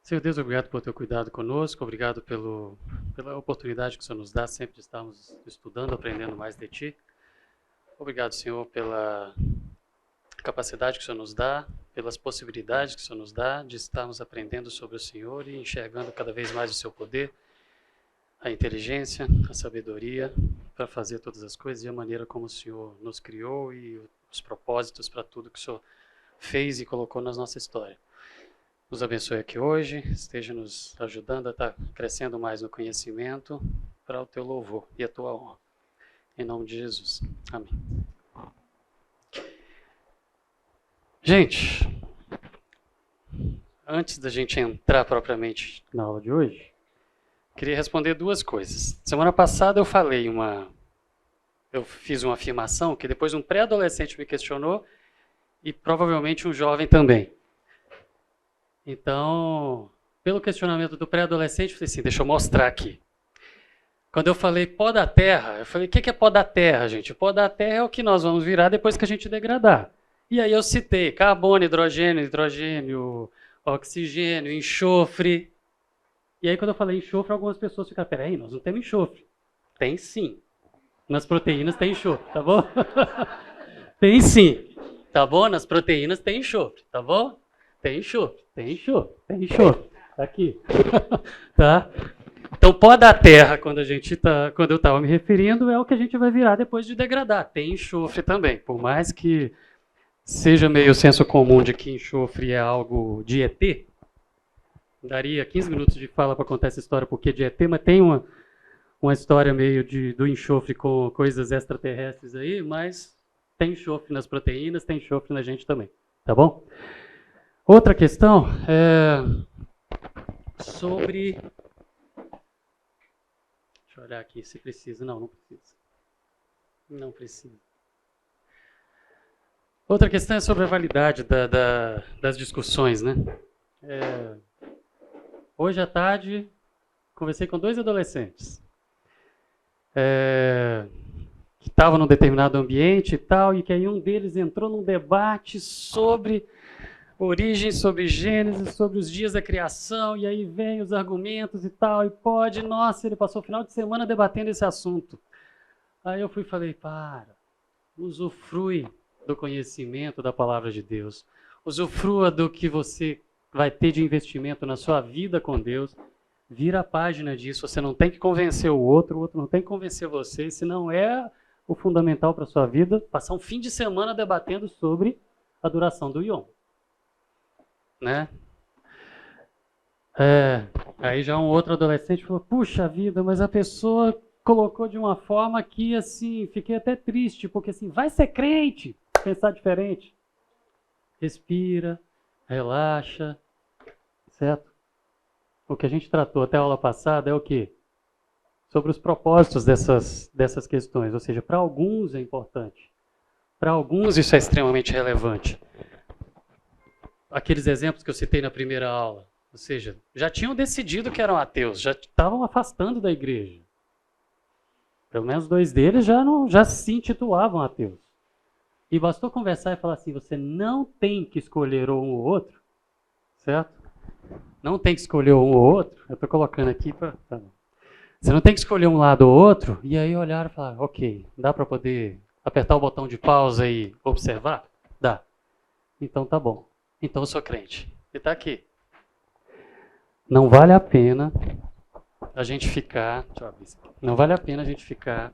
Senhor Deus, obrigado por teu cuidado conosco, obrigado pela oportunidade que o Senhor nos dá sempre de estarmos estudando, aprendendo mais de Ti. Obrigado, Senhor, pela capacidade que o Senhor nos dá, pelas possibilidades que o Senhor nos dá de estarmos aprendendo sobre o Senhor e enxergando cada vez mais o Seu poder, a inteligência, a sabedoria para fazer todas as coisas e a maneira como o Senhor nos criou e os propósitos para tudo que o Senhor fez e colocou na nossa história. Nos abençoe aqui hoje, esteja nos ajudando a estar crescendo mais no conhecimento para o teu louvor e a tua honra. Em nome de Jesus. Amém. Gente, antes da gente entrar propriamente na aula de hoje, queria responder duas coisas. Semana passada eu fiz uma afirmação que depois um pré-adolescente me questionou e provavelmente um jovem também. Então, pelo questionamento do pré-adolescente, eu falei assim, deixa eu mostrar aqui. Quando eu falei pó da terra, eu falei, o que é pó da terra, gente? Pó da terra é o que nós vamos virar depois que a gente degradar. E aí eu citei carbono, hidrogênio, oxigênio, enxofre. E aí quando eu falei enxofre, algumas pessoas ficaram, peraí, nós não temos enxofre. Tem sim. Nas proteínas tem enxofre, tá bom? Tem sim, tá bom? Nas proteínas tem enxofre, tá bom? Tem enxofre. Tá aqui. Tá? Então, pó da terra, quando eu estava me referindo, é o que a gente vai virar depois de degradar. Tem enxofre também. Por mais que seja meio senso comum de que enxofre é algo de ET, daria 15 minutos de fala para contar essa história porque de ET, mas tem uma história meio do enxofre com coisas extraterrestres aí, mas tem enxofre nas proteínas, tem enxofre na gente também. Tá bom? Outra questão é sobre... Deixa eu olhar aqui se precisa. Não precisa. Não precisa. Outra questão é sobre a validade das discussões, né? Hoje à tarde, conversei com 2 adolescentes que estavam num determinado ambiente e tal, e que aí um deles entrou num debate sobre origem, sobre Gênesis, sobre os dias da criação, e aí vem os argumentos e tal, e pode, nossa, ele passou o final de semana debatendo esse assunto. Aí eu falei, para, usufrui do conhecimento da palavra de Deus, usufrua do que você vai ter de investimento na sua vida com Deus, vira a página disso, você não tem que convencer o outro não tem que convencer você, se não é o fundamental para a sua vida, passar um fim de semana debatendo sobre a duração do Yom. Né? Aí já um outro adolescente falou, puxa vida, mas a pessoa colocou de uma forma que, assim, fiquei até triste, porque assim, vai ser crente, pensar diferente. Respira, relaxa, certo? O que a gente tratou até a aula passada é o quê? Sobre os propósitos dessas questões, ou seja, para alguns é importante, para alguns isso é extremamente relevante. Aqueles exemplos que eu citei na primeira aula, ou seja, já tinham decidido que eram ateus, já estavam afastando da igreja. Pelo menos 2 deles já se intitulavam ateus. E bastou conversar e falar assim, você não tem que escolher um ou outro, certo? Não tem que escolher um ou outro, eu estou colocando aqui para... Você não tem que escolher um lado ou outro, e aí olhar e falar, ok, dá para poder apertar o botão de pausa e observar? Dá. Então tá bom. Então eu sou crente. E tá aqui. Não vale a pena a gente ficar... Deixa eu abrir isso aqui. Não vale a pena a gente ficar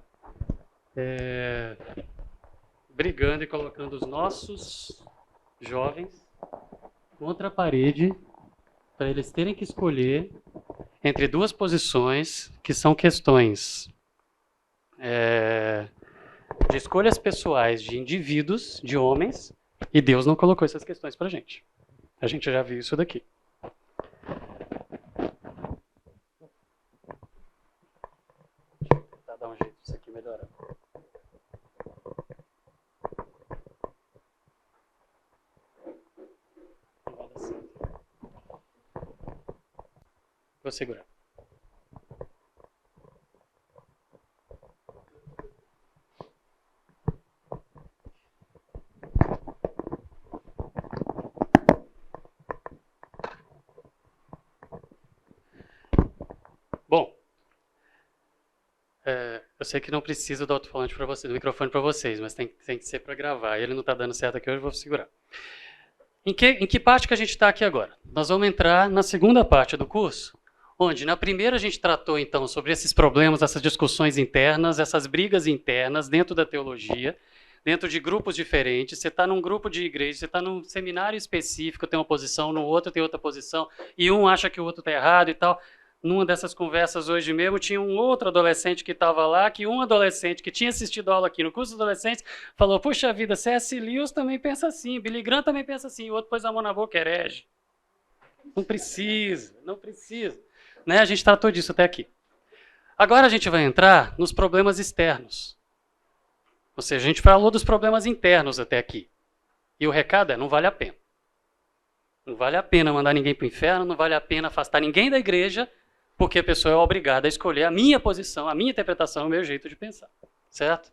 brigando e colocando os nossos jovens contra a parede para eles terem que escolher entre 2 posições que são questões de escolhas pessoais de indivíduos, de homens, e Deus não colocou essas questões para a gente. A gente já viu isso daqui. Vou tentar dar um jeito disso aqui melhorar. Não vai dar certo. Vou segurar. sei que não precisa do alto-falante para vocês, do microfone para vocês, mas tem que ser para gravar. Ele não está dando certo aqui hoje, eu vou segurar. Em que parte que a gente está aqui agora? Nós vamos entrar na segunda parte do curso, onde na primeira a gente tratou então sobre esses problemas, essas discussões internas, essas brigas internas dentro da teologia, dentro de grupos diferentes. Você está num grupo de igreja, você está num seminário específico, tem uma posição, no outro tem outra posição, e um acha que o outro está errado e tal. Numa dessas conversas hoje mesmo, tinha um outro adolescente que estava lá, que um adolescente que tinha assistido aula aqui no curso de adolescentes, falou, puxa vida, C.S. Lewis também pensa assim, Billy Graham também pensa assim, e o outro pôs a mão na boca, herege. Não precisa, não precisa. Né? A gente tratou disso até aqui. Agora a gente vai entrar nos problemas externos. Ou seja, a gente falou dos problemas internos até aqui. E o recado é, não vale a pena. Não vale a pena mandar ninguém para o inferno, não vale a pena afastar ninguém da igreja, porque a pessoa é obrigada a escolher a minha posição, a minha interpretação, o meu jeito de pensar. Certo?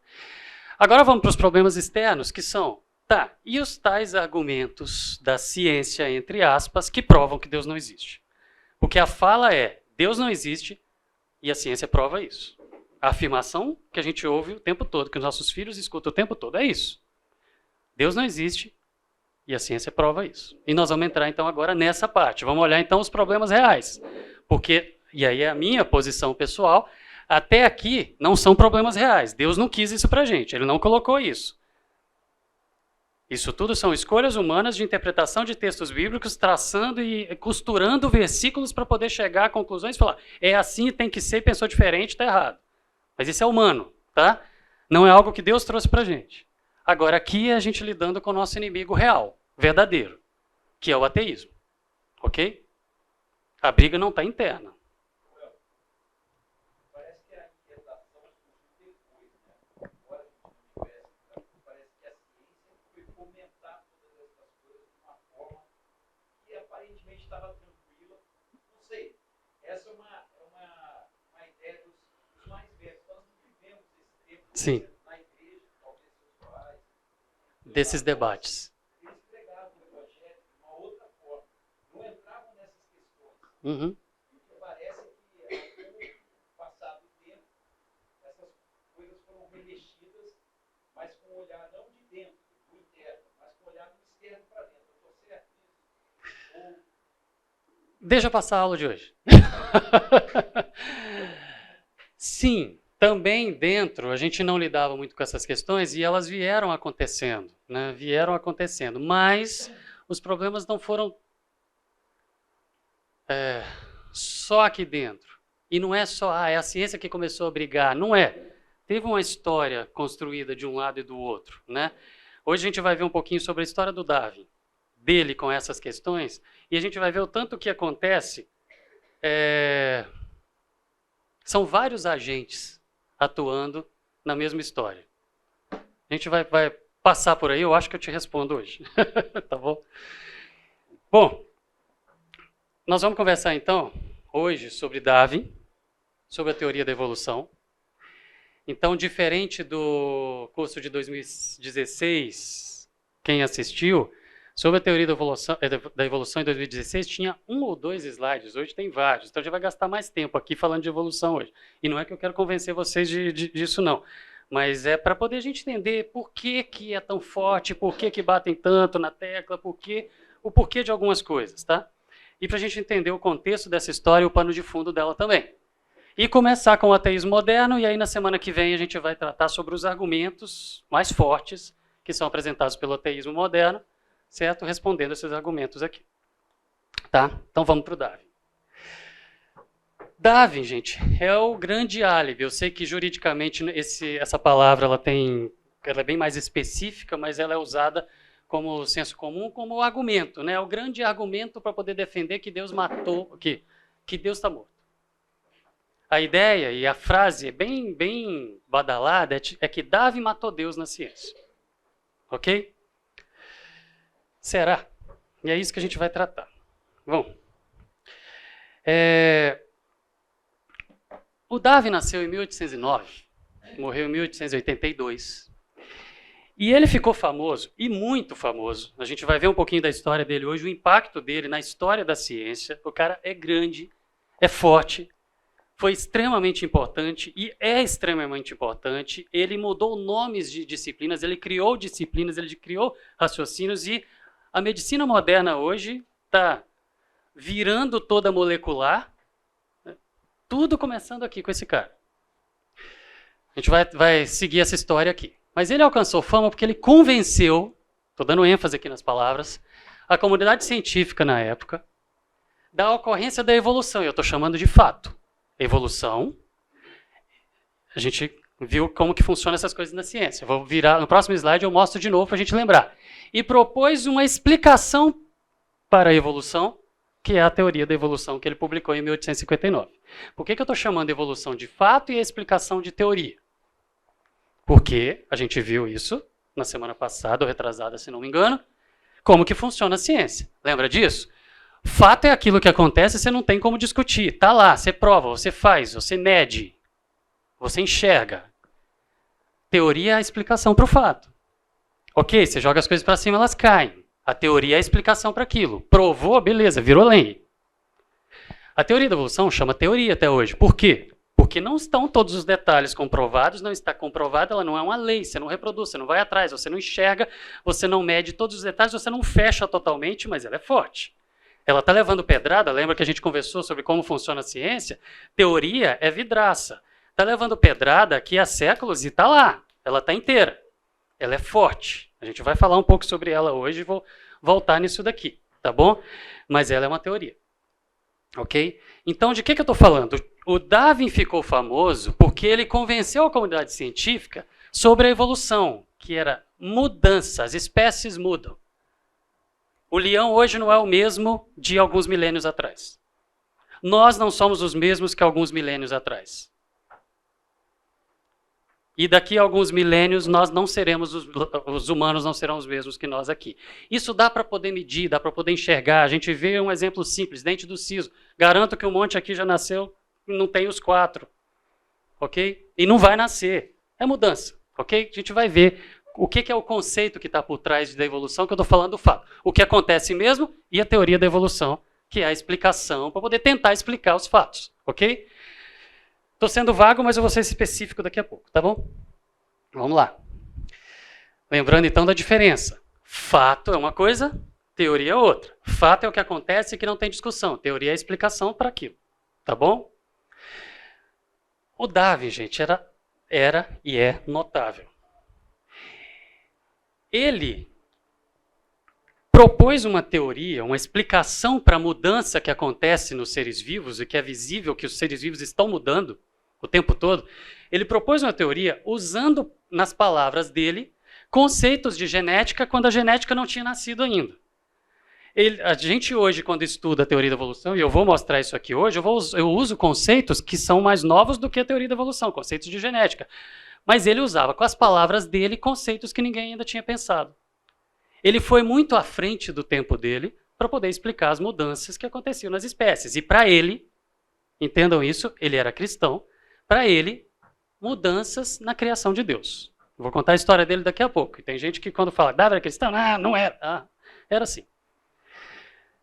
Agora vamos para os problemas externos, que são, tá, e os tais argumentos da ciência, entre aspas, que provam que Deus não existe? Porque a fala é, Deus não existe, e a ciência prova isso. A afirmação que a gente ouve o tempo todo, que os nossos filhos escutam o tempo todo, é isso. Deus não existe, e a ciência prova isso. E nós vamos entrar então agora nessa parte. Vamos olhar então os problemas reais. Porque, e aí é a minha posição pessoal, até aqui não são problemas reais. Deus não quis isso pra gente, ele não colocou isso. Isso tudo são escolhas humanas de interpretação de textos bíblicos, traçando e costurando versículos para poder chegar a conclusões e falar, é assim, tem que ser, pensou diferente, está errado. Mas isso é humano, tá? Não é algo que Deus trouxe pra gente. Agora aqui é a gente lidando com o nosso inimigo real, verdadeiro, que é o ateísmo. Ok? A briga não está interna. Parece que a inquietação surgiu depois, né? Agora a gente conhece, parece que a ciência foi fomentar todas essas coisas de uma forma que aparentemente estava tranquila. Não sei, essa é uma ideia dos mais velhos. Nós não vivemos esse tempo Sim. na igreja, talvez seus pais. Desses debates. Eles pregavam o evangelho de uma outra forma. Não entravam nessas questões. Uhum. E o que parece é que, com o passar do tempo, essas coisas foram remexidas, mas com um olhar não de dentro, do interno, mas com um olhar do externo para dentro. Eu estou certo nisso? Ou... Deixa eu passar a aula de hoje. Sim, também dentro a gente não lidava muito com essas questões e elas vieram acontecendo, né? Vieram acontecendo, mas os problemas não foram só aqui dentro. E não é só, é a ciência que começou a brigar, não é. Teve uma história construída de um lado e do outro, né? Hoje a gente vai ver um pouquinho sobre a história do Darwin, dele com essas questões, e a gente vai ver o tanto que acontece. São vários agentes atuando na mesma história. A gente vai passar por aí, eu acho que eu te respondo hoje. Tá bom? Bom, nós vamos conversar então, hoje, sobre Darwin, sobre a teoria da evolução. Então, diferente do curso de 2016, quem assistiu, sobre a teoria da evolução em 2016, tinha 1 ou 2 slides, hoje tem vários. Então, a gente vai gastar mais tempo aqui falando de evolução hoje. E não é que eu quero convencer vocês disso, não. Mas é para poder a gente entender por que é tão forte, por que batem tanto na tecla, o porquê de algumas coisas, tá? E para a gente entender o contexto dessa história e o pano de fundo dela também. E começar com o ateísmo moderno, e aí na semana que vem a gente vai tratar sobre os argumentos mais fortes que são apresentados pelo ateísmo moderno, certo? Respondendo esses argumentos aqui. Tá? Então vamos para o Darwin. Darwin, gente, é o grande álibi. Eu sei que juridicamente essa palavra ela é bem mais específica, mas ela é usada como senso comum, como argumento, né? O grande argumento para poder defender que Deus matou, que Deus está morto. A ideia e a frase bem badalada é que Darwin matou Deus na ciência. Ok? Será? E é isso que a gente vai tratar. Bom, o Darwin nasceu em 1809, morreu em 1882. E ele ficou famoso, e muito famoso. A gente vai ver um pouquinho da história dele hoje, o impacto dele na história da ciência. O cara é grande, é forte, foi extremamente importante e é extremamente importante. Ele mudou nomes de disciplinas, ele criou raciocínios e a medicina moderna hoje está virando toda molecular, né? Tudo começando aqui com esse cara. A gente vai seguir essa história aqui. Mas ele alcançou fama porque ele convenceu, estou dando ênfase aqui nas palavras, a comunidade científica na época da ocorrência da evolução. E eu estou chamando de fato. Evolução. A gente viu como que funcionam essas coisas na ciência. Vou virar, no próximo slide eu mostro de novo para a gente lembrar. E propôs uma explicação para a evolução, que é a teoria da evolução que ele publicou em 1859. Por que eu estou chamando evolução de fato e a explicação de teoria? Porque a gente viu isso na semana passada, ou retrasada, se não me engano, como que funciona a ciência. Lembra disso? Fato é aquilo que acontece e você não tem como discutir. Está lá, você prova, você faz, você mede, você enxerga. Teoria é a explicação para o fato. Ok, você joga as coisas para cima, elas caem. A teoria é a explicação para aquilo. Provou, beleza, virou lei. A teoria da evolução chama teoria até hoje. Por quê? Porque não estão todos os detalhes comprovados, não está comprovado, ela não é uma lei, você não reproduz, você não vai atrás, você não enxerga, você não mede todos os detalhes, você não fecha totalmente, mas ela é forte. Ela está levando pedrada, lembra que a gente conversou sobre como funciona a ciência? Teoria é vidraça. Está levando pedrada aqui há séculos e está lá, ela está inteira. Ela é forte. A gente vai falar um pouco sobre ela hoje e vou voltar nisso daqui, tá bom? Mas ela é uma teoria. Ok? Então, de que eu estou falando? O Darwin ficou famoso porque ele convenceu a comunidade científica sobre a evolução, que era mudança, as espécies mudam. O leão hoje não é o mesmo de alguns milênios atrás. Nós não somos os mesmos que alguns milênios atrás. E daqui a alguns milênios nós não seremos, os humanos não serão os mesmos que nós aqui. Isso dá para poder medir, dá para poder enxergar. A gente vê um exemplo simples, dente do siso. Garanto que um monte aqui já nasceu, não tem os 4. Ok? E não vai nascer. É mudança. Ok? A gente vai ver o que é o conceito que está por trás da evolução, que eu estou falando do fato. O que acontece mesmo e a teoria da evolução, que é a explicação, para poder tentar explicar os fatos. Ok? Estou sendo vago, mas eu vou ser específico daqui a pouco, tá bom? Vamos lá. Lembrando então da diferença. Fato é uma coisa, teoria é outra. Fato é o que acontece e que não tem discussão. Teoria é a explicação para aquilo, tá bom? O Darwin, gente, era e é notável. Ele propôs uma teoria, uma explicação para a mudança que acontece nos seres vivos e que é visível que os seres vivos estão mudando o tempo todo. Ele propôs uma teoria usando, nas palavras dele, conceitos de genética quando a genética não tinha nascido ainda. A gente hoje, quando estuda a teoria da evolução, e eu vou mostrar isso aqui hoje, eu uso conceitos que são mais novos do que a teoria da evolução, conceitos de genética. Mas ele usava, com as palavras dele, conceitos que ninguém ainda tinha pensado. Ele foi muito à frente do tempo dele para poder explicar as mudanças que aconteciam nas espécies. E para ele, entendam isso, ele era cristão, para ele, mudanças na criação de Deus. Vou contar a história dele daqui a pouco. E tem gente que quando fala, Darwin era cristão? Ah, não era. Ah, era assim.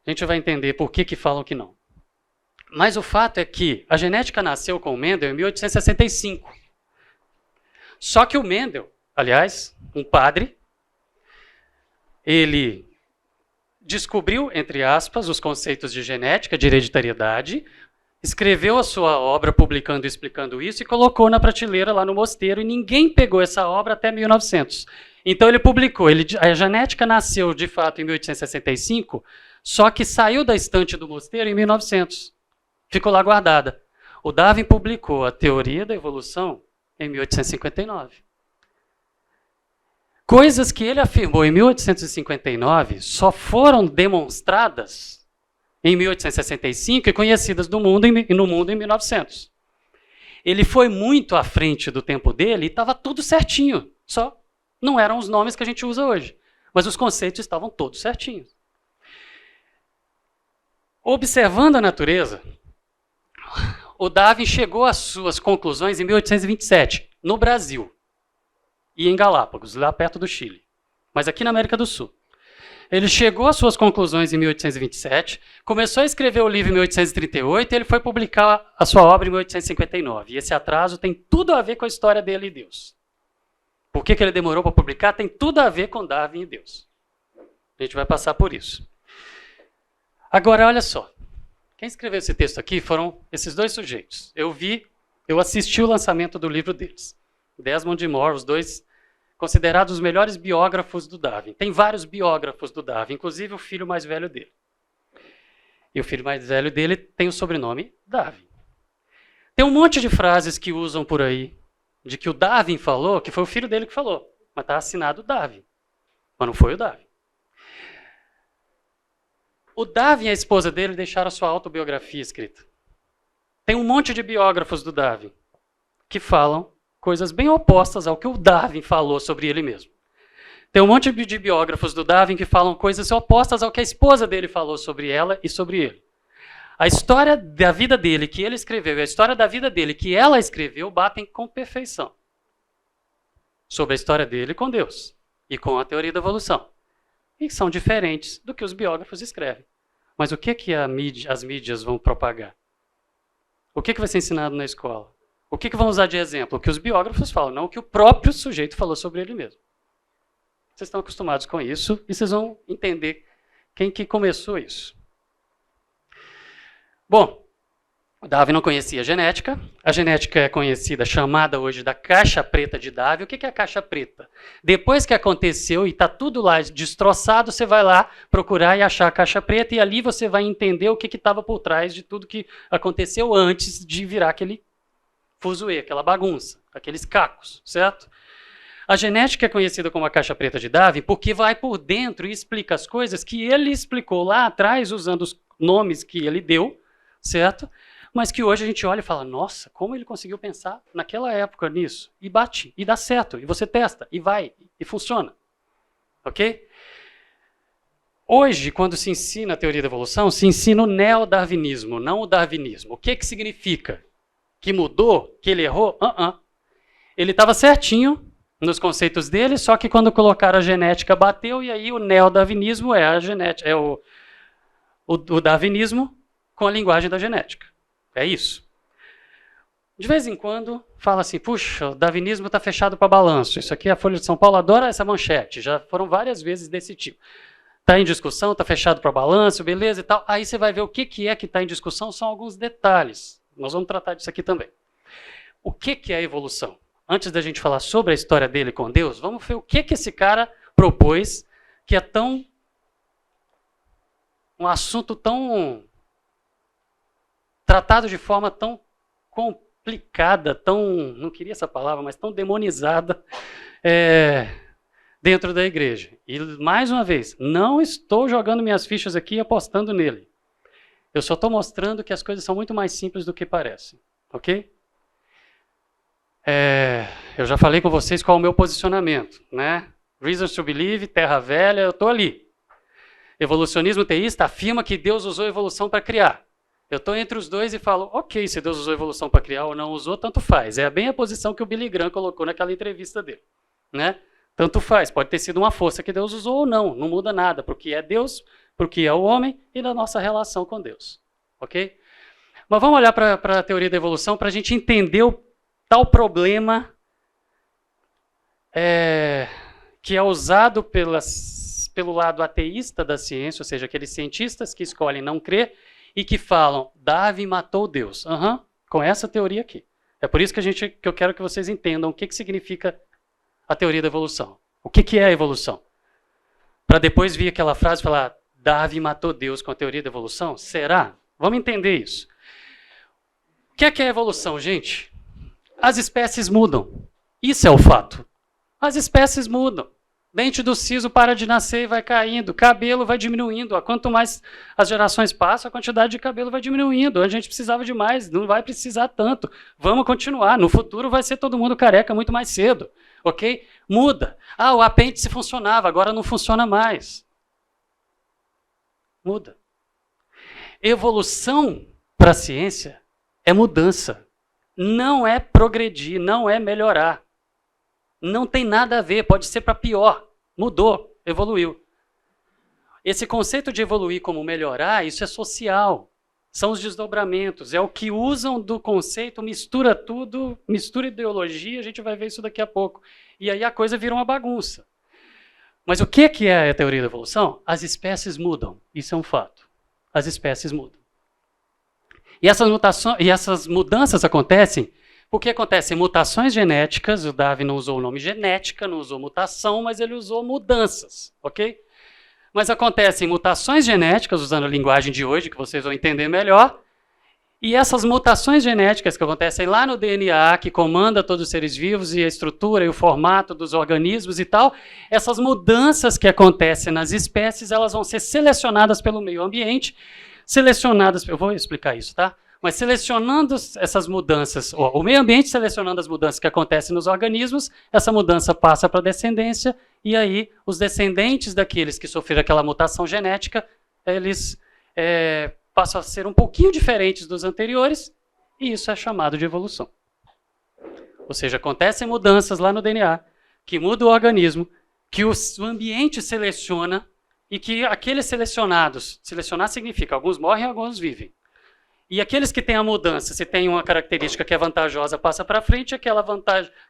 A gente vai entender por que falam que não. Mas o fato é que a genética nasceu com o Mendel em 1865. Só que o Mendel, aliás, um padre, ele descobriu, entre aspas, os conceitos de genética, de hereditariedade, escreveu a sua obra publicando e explicando isso e colocou na prateleira lá no mosteiro e ninguém pegou essa obra até 1900. Então ele publicou, a genética nasceu de fato em 1865, só que saiu da estante do mosteiro em 1900. Ficou lá guardada. O Darwin publicou a teoria da evolução em 1859. Coisas que ele afirmou em 1859 só foram demonstradas em 1865 e conhecidas no mundo em 1900. Ele foi muito à frente do tempo dele e estava tudo certinho, só não eram os nomes que a gente usa hoje, mas os conceitos estavam todos certinhos. Observando a natureza, o Darwin chegou às suas conclusões em 1827, no Brasil e em Galápagos, lá perto do Chile, mas aqui na América do Sul. Ele chegou às suas conclusões em 1827, começou a escrever o livro em 1838 e ele foi publicar a sua obra em 1859. E esse atraso tem tudo a ver com a história dele e Deus. Por que ele demorou para publicar? Tem tudo a ver com Darwin e Deus. A gente vai passar por isso. Agora, olha só. Quem escreveu esse texto aqui foram esses dois sujeitos. Eu assisti o lançamento do livro deles. Desmond e Moore, os dois considerados os melhores biógrafos do Darwin. Tem vários biógrafos do Darwin, inclusive o filho mais velho dele. E o filho mais velho dele tem o sobrenome Darwin. Tem um monte de frases que usam por aí, de que o Darwin falou, que foi o filho dele que falou, mas está assinado Darwin. Mas não foi o Darwin. O Darwin e a esposa dele deixaram a sua autobiografia escrita. Tem um monte de biógrafos do Darwin que falam coisas bem opostas ao que o Darwin falou sobre ele mesmo. Tem um monte de biógrafos do Darwin que falam coisas opostas ao que a esposa dele falou sobre ela e sobre ele. A história da vida dele que ele escreveu e a história da vida dele que ela escreveu batem com perfeição sobre a história dele com Deus e com a teoria da evolução. E são diferentes do que os biógrafos escrevem. Mas o que as mídias vão propagar? O que vai ser ensinado na escola? O que vão usar de exemplo? O que os biógrafos falam, não o que o próprio sujeito falou sobre ele mesmo. Vocês estão acostumados com isso e vocês vão entender quem que começou isso. Bom, Darwin não conhecia a genética. A genética é conhecida, chamada hoje da caixa preta de Darwin. O que é a caixa preta? Depois que aconteceu e está tudo lá destroçado, você vai lá procurar e achar a caixa preta e ali você vai entender o que estava por trás de tudo que aconteceu antes de virar aquele fuzuê, aquela bagunça, aqueles cacos, certo? A genética é conhecida como a caixa preta de Darwin porque vai por dentro e explica as coisas que ele explicou lá atrás usando os nomes que ele deu, certo? Mas que hoje a gente olha e fala, nossa, como ele conseguiu pensar naquela época nisso? E bate, e dá certo, e você testa, e vai, e funciona. Ok? Hoje, quando se ensina a teoria da evolução, se ensina o neodarwinismo, não o darwinismo. O que significa? Que mudou? Que ele errou? Ele estava certinho nos conceitos dele, só que quando colocaram a genética bateu, e aí o neodarwinismo é a genética, é o darwinismo com a linguagem da genética. É isso. De vez em quando, fala assim, puxa, o darwinismo está fechado para balanço. Isso aqui, a Folha de São Paulo adora essa manchete. Já foram várias vezes desse tipo. Está em discussão, está fechado para balanço, beleza e tal. Aí você vai ver o que é que está em discussão, são alguns detalhes. Nós vamos tratar disso aqui também. O que é a evolução? Antes da gente falar sobre a história dele com Deus, vamos ver o que esse cara propôs, que é tão... um assunto tão... tratado de forma tão complicada, tão, não queria essa palavra, mas tão demonizada dentro da igreja. E, mais uma vez, não estou jogando minhas fichas aqui e apostando nele. Eu só estou mostrando que as coisas são muito mais simples do que parecem. Ok? Eu já falei com vocês qual é o meu posicionamento. Né? Reasons to Believe, Terra Velha, eu estou ali. Evolucionismo teísta afirma que Deus usou a evolução para criar. Eu estou entre os dois e falo, ok, se Deus usou a evolução para criar ou não usou, tanto faz. É bem a posição que o Billy Graham colocou naquela entrevista dele. Né? Tanto faz, pode ter sido uma força que Deus usou ou não, não muda nada para o que é Deus, para o que é o homem e da nossa relação com Deus. Ok? Mas vamos olhar para a teoria da evolução para a gente entender o tal problema que é usado pelo lado ateísta da ciência, ou seja, aqueles cientistas que escolhem não crer e que falam, Darwin matou Deus. Com essa teoria aqui. É por isso que eu quero que vocês entendam o que significa a teoria da evolução. O que é a evolução? Para depois vir aquela frase e falar, Darwin matou Deus com a teoria da evolução? Será? Vamos entender isso. O que é a evolução, gente? As espécies mudam. Isso é o fato. As espécies mudam. Dente do siso para de nascer e vai caindo. Cabelo vai diminuindo. Quanto mais as gerações passam, a quantidade de cabelo vai diminuindo. A gente precisava de mais, não vai precisar tanto. Vamos continuar. No futuro vai ser todo mundo careca muito mais cedo. Ok? Muda. O apêndice funcionava, agora não funciona mais. Muda. Evolução para a ciência é mudança. Não é progredir, não é melhorar. Não tem nada a ver, pode ser para pior. Mudou, evoluiu. Esse conceito de evoluir como melhorar, isso é social. São os desdobramentos, é o que usam do conceito, mistura tudo, mistura ideologia, a gente vai ver isso daqui a pouco. E aí a coisa vira uma bagunça. Mas o que é a teoria da evolução? As espécies mudam, isso é um fato. As espécies mudam. E essas mudanças acontecem porque acontecem mutações genéticas, o Darwin não usou o nome genética, não usou mutação, mas ele usou mudanças, ok? Mas acontecem mutações genéticas, usando a linguagem de hoje, que vocês vão entender melhor, e essas mutações genéticas que acontecem lá no DNA, que comanda todos os seres vivos, e a estrutura e o formato dos organismos e tal, essas mudanças que acontecem nas espécies, elas vão ser selecionadas pelo meio ambiente, eu vou explicar isso, tá? Mas selecionando essas mudanças, o meio ambiente selecionando as mudanças que acontecem nos organismos, essa mudança passa para a descendência, e aí os descendentes daqueles que sofreram aquela mutação genética, eles passam a ser um pouquinho diferentes dos anteriores, e isso é chamado de evolução. Ou seja, acontecem mudanças lá no DNA, que muda o organismo, que o ambiente seleciona, e que aqueles selecionados, selecionar significa alguns morrem, alguns vivem. E aqueles que têm a mudança, se tem uma característica que é vantajosa, passa para frente, aquela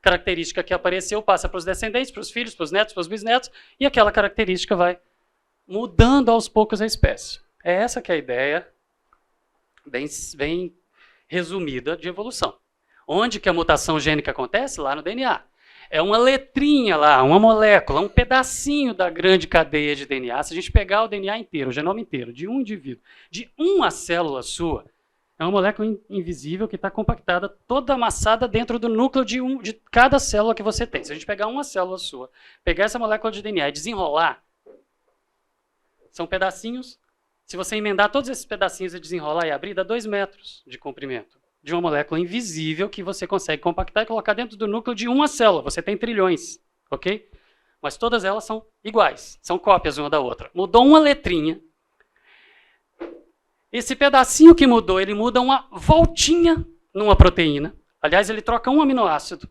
característica que apareceu passa para os descendentes, para os filhos, para os netos, para os bisnetos, e aquela característica vai mudando aos poucos a espécie. É essa que é a ideia, bem resumida, de evolução. Onde que a mutação gênica acontece? Lá no DNA. É uma letrinha lá, uma molécula, um pedacinho da grande cadeia de DNA. Se a gente pegar o DNA inteiro, o genoma inteiro, de um indivíduo, de uma célula sua, é uma molécula invisível que está compactada, toda amassada dentro do núcleo de cada célula que você tem. Se a gente pegar uma célula sua, pegar essa molécula de DNA e desenrolar, são pedacinhos. Se você emendar todos esses pedacinhos e desenrolar e abrir, dá 2 metros de comprimento. De uma molécula invisível que você consegue compactar e colocar dentro do núcleo de uma célula. Você tem trilhões, ok? Mas todas elas são iguais, são cópias uma da outra. Mudou uma letrinha. Esse pedacinho que mudou, ele muda uma voltinha numa proteína. Aliás, ele troca um aminoácido.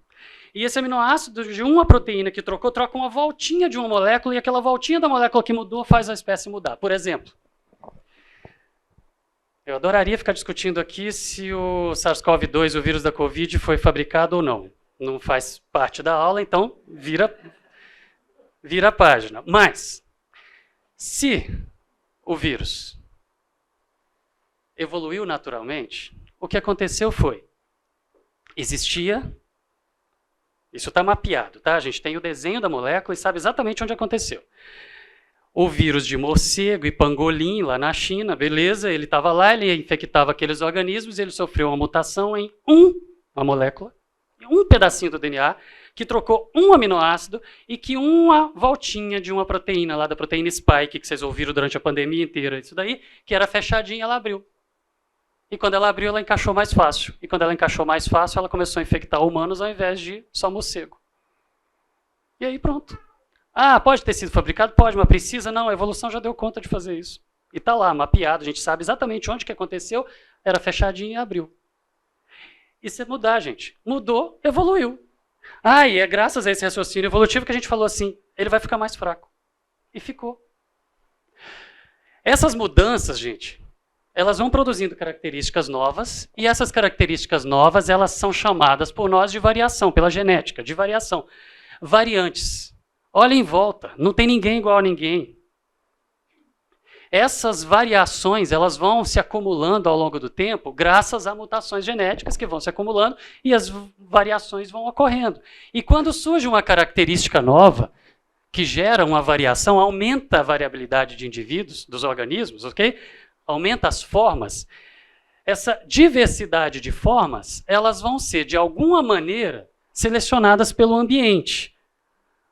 E esse aminoácido de uma proteína que trocou, troca uma voltinha de uma molécula, e aquela voltinha da molécula que mudou faz a espécie mudar. Por exemplo, eu adoraria ficar discutindo aqui se o SARS-CoV-2, o vírus da Covid, foi fabricado ou não. Não faz parte da aula, então vira a página. Mas, se o vírus evoluiu naturalmente, o que aconteceu foi, existia, isso está mapeado, tá? A gente tem o desenho da molécula e sabe exatamente onde aconteceu. O vírus de morcego e pangolim lá na China, beleza, ele estava lá, ele infectava aqueles organismos, ele sofreu uma mutação em uma molécula, um pedacinho do DNA, que trocou um aminoácido e que uma voltinha de uma proteína lá da proteína spike, que vocês ouviram durante a pandemia inteira, isso daí, que era fechadinha, ela abriu. E quando ela abriu, ela encaixou mais fácil. E quando ela encaixou mais fácil, ela começou a infectar humanos ao invés de só morcego. E aí pronto. Ah, pode ter sido fabricado? Pode, mas precisa? Não, a evolução já deu conta de fazer isso. E está lá, mapeado, a gente sabe exatamente onde que aconteceu, era fechadinho e abriu. Isso é mudar, gente. Mudou, evoluiu. Ah, e é graças a esse raciocínio evolutivo que a gente falou assim, ele vai ficar mais fraco. E ficou. Essas mudanças, gente, elas vão produzindo características novas, e essas características novas, elas são chamadas por nós de variação, pela genética, de variação. Variantes. Olha em volta, não tem ninguém igual a ninguém. Essas variações, elas vão se acumulando ao longo do tempo, graças a mutações genéticas que vão se acumulando, e as variações vão ocorrendo. E quando surge uma característica nova, que gera uma variação, aumenta a variabilidade de indivíduos, dos organismos, ok? Aumenta as formas. Essa diversidade de formas, elas vão ser, de alguma maneira, selecionadas pelo ambiente,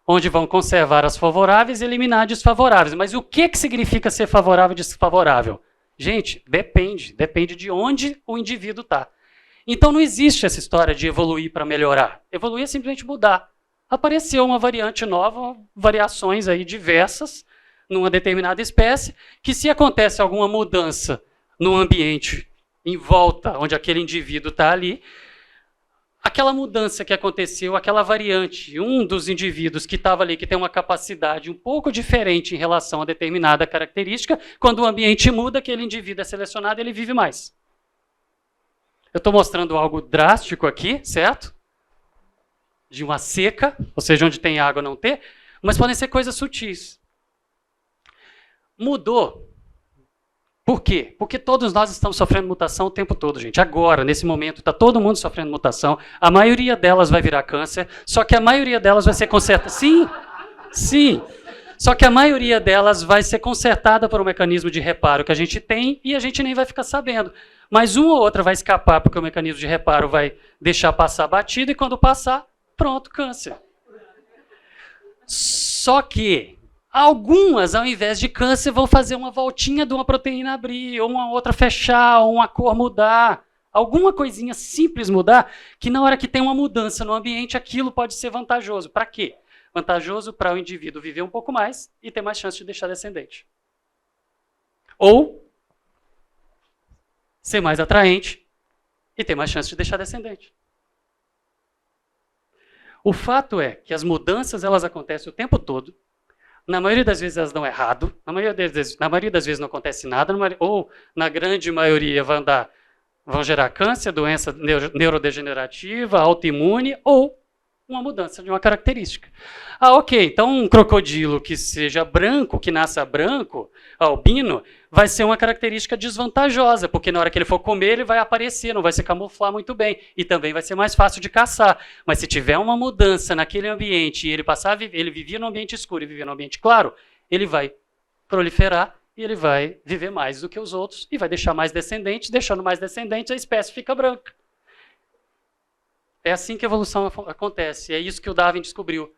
onde vão conservar as favoráveis e eliminar desfavoráveis. Mas o que significa ser favorável e desfavorável? Gente, depende de onde o indivíduo está. Então não existe essa história de evoluir para melhorar. Evoluir é simplesmente mudar. Apareceu uma variante nova, variações aí diversas, numa determinada espécie, que se acontece alguma mudança no ambiente em volta, onde aquele indivíduo está ali, aquela mudança que aconteceu, aquela variante, um dos indivíduos que estava ali, que tem uma capacidade um pouco diferente em relação a determinada característica, quando o ambiente muda, aquele indivíduo é selecionado e ele vive mais. Eu estou mostrando algo drástico aqui, certo? De uma seca, ou seja, onde tem água não ter, mas podem ser coisas sutis. Mudou. Por quê? Porque todos nós estamos sofrendo mutação o tempo todo, gente. Agora, nesse momento, está todo mundo sofrendo mutação. A maioria delas vai virar câncer, só que a maioria delas vai ser consertada. Sim, sim. Só que a maioria delas vai ser consertada por um mecanismo de reparo que a gente tem e a gente nem vai ficar sabendo. Mas uma ou outra vai escapar porque o mecanismo de reparo vai deixar passar batido e quando passar, pronto, câncer. Só que algumas, ao invés de câncer, vão fazer uma voltinha de uma proteína abrir, ou uma outra fechar, ou uma cor mudar. Alguma coisinha simples mudar, que na hora que tem uma mudança no ambiente, aquilo pode ser vantajoso. Para quê? Vantajoso para o indivíduo viver um pouco mais e ter mais chance de deixar descendente. Ou ser mais atraente e ter mais chance de deixar descendente. O fato é que as mudanças elas acontecem o tempo todo. Na maioria das vezes elas dão errado, na maioria das vezes não acontece nada, ou na grande maioria vão gerar câncer, doença neurodegenerativa, autoimune, ou uma mudança de uma característica. Ah, ok, então um crocodilo que seja branco, que nasça branco, albino, vai ser uma característica desvantajosa, porque na hora que ele for comer, ele vai aparecer, não vai se camuflar muito bem, e também vai ser mais fácil de caçar. Mas se tiver uma mudança naquele ambiente, e ele vivia no ambiente escuro e vivia no ambiente claro, ele vai proliferar, e ele vai viver mais do que os outros, e vai deixar mais descendentes, deixando mais descendentes, a espécie fica branca. É assim que a evolução acontece, é isso que o Darwin descobriu.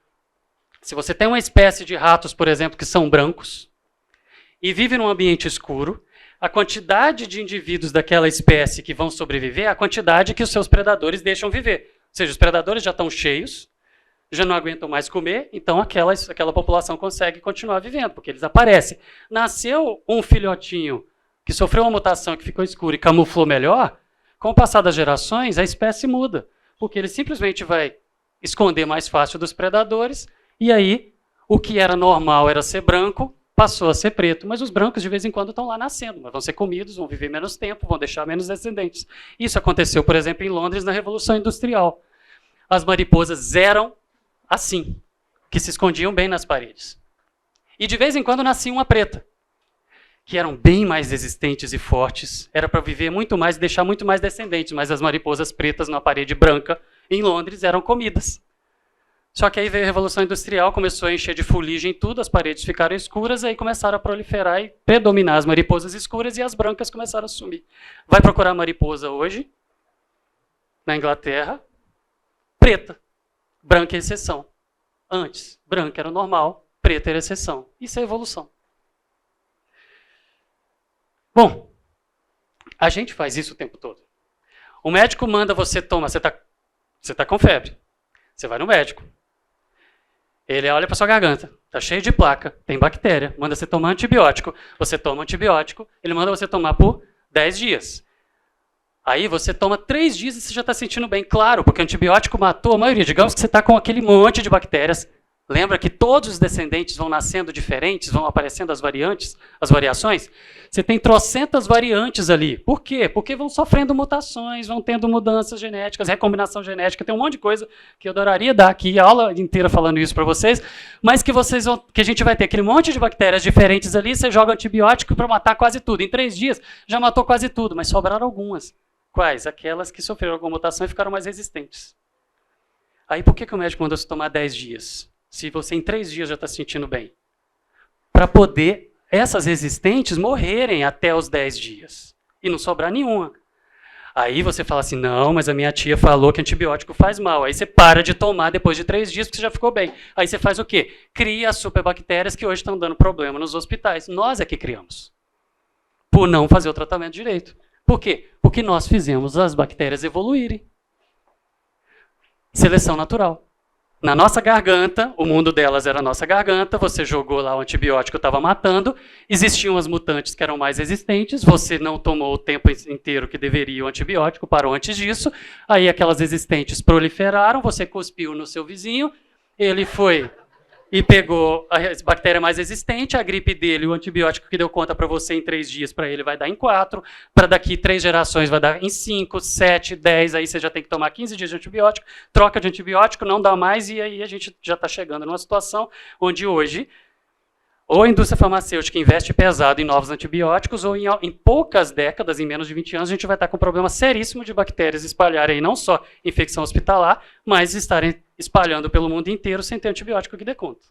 Se você tem uma espécie de ratos, por exemplo, que são brancos, e vive num ambiente escuro, a quantidade de indivíduos daquela espécie que vão sobreviver é a quantidade que os seus predadores deixam viver. Ou seja, os predadores já estão cheios, já não aguentam mais comer, então aquela população consegue continuar vivendo, porque eles aparecem. Nasceu um filhotinho que sofreu uma mutação, que ficou escuro e camuflou melhor, com o passar das gerações, a espécie muda. Porque ele simplesmente vai esconder mais fácil dos predadores, e aí o que era normal era ser branco, passou a ser preto, mas os brancos de vez em quando estão lá nascendo, mas vão ser comidos, vão viver menos tempo, vão deixar menos descendentes. Isso aconteceu, por exemplo, em Londres, na Revolução Industrial. As mariposas eram assim, que se escondiam bem nas paredes. E de vez em quando nascia uma preta, que eram bem mais resistentes e fortes, era para viver muito mais e deixar muito mais descendentes, mas as mariposas pretas na parede branca em Londres eram comidas. Só que aí veio a Revolução Industrial, começou a encher de fuligem tudo, as paredes ficaram escuras, aí começaram a proliferar e predominar as mariposas escuras e as brancas começaram a sumir. Vai procurar mariposa hoje, na Inglaterra, preta, branca é exceção. Antes, branca era o normal, preta era exceção. Isso é evolução. Bom, a gente faz isso o tempo todo. O médico manda você tomar, você tá com febre, você vai no médico. Ele olha para sua garganta, tá cheio de placa, tem bactéria, manda você tomar antibiótico. Você toma antibiótico, ele manda você tomar por 10 dias. Aí você toma 3 dias e você já está sentindo bem, claro, porque o antibiótico matou a maioria. Digamos que você está com aquele monte de bactérias. Lembra que todos os descendentes vão nascendo diferentes, vão aparecendo as variantes, as variações? Você tem trocentas variantes ali. Por quê? Porque vão sofrendo mutações, vão tendo mudanças genéticas, recombinação genética, tem um monte de coisa que eu adoraria dar aqui, a aula inteira falando isso para vocês, mas que a gente vai ter aquele monte de bactérias diferentes ali, você joga antibiótico para matar quase tudo. Em 3 dias já matou quase tudo, mas sobraram algumas. Quais? Aquelas que sofreram alguma mutação e ficaram mais resistentes. Aí por que o médico mandou você tomar 10 dias? Se você em 3 dias já está se sentindo bem. Para poder essas resistentes morrerem até os 10 dias. E não sobrar nenhuma. Aí você fala assim, não, mas a minha tia falou que antibiótico faz mal. Aí você para de tomar depois de 3 dias porque você já ficou bem. Aí você faz o quê? Cria as superbactérias que hoje estão dando problema nos hospitais. Nós é que criamos. Por não fazer o tratamento direito. Por quê? Porque nós fizemos as bactérias evoluírem. Seleção natural. na nossa garganta, o mundo delas era a nossa garganta, você jogou lá o antibiótico, estava matando, existiam as mutantes que eram mais resistentes, você não tomou o tempo inteiro que deveria o antibiótico, parou antes disso, aí aquelas resistentes proliferaram, você cuspiu no seu vizinho, ele foi e pegou a bactéria mais resistente, a gripe dele, o antibiótico que deu conta para você em 3 dias, para ele vai dar em 4, para daqui 3 gerações vai dar em 5, 7, 10, aí você já tem que tomar 15 dias de antibiótico, troca de antibiótico, não dá mais, e aí a gente já está chegando numa situação onde hoje, ou a indústria farmacêutica investe pesado em novos antibióticos, ou em poucas décadas, em menos de 20 anos, a gente vai estar com um problema seríssimo de bactérias espalharem não só infecção hospitalar, mas estarem espalhando pelo mundo inteiro sem ter antibiótico que dê conta.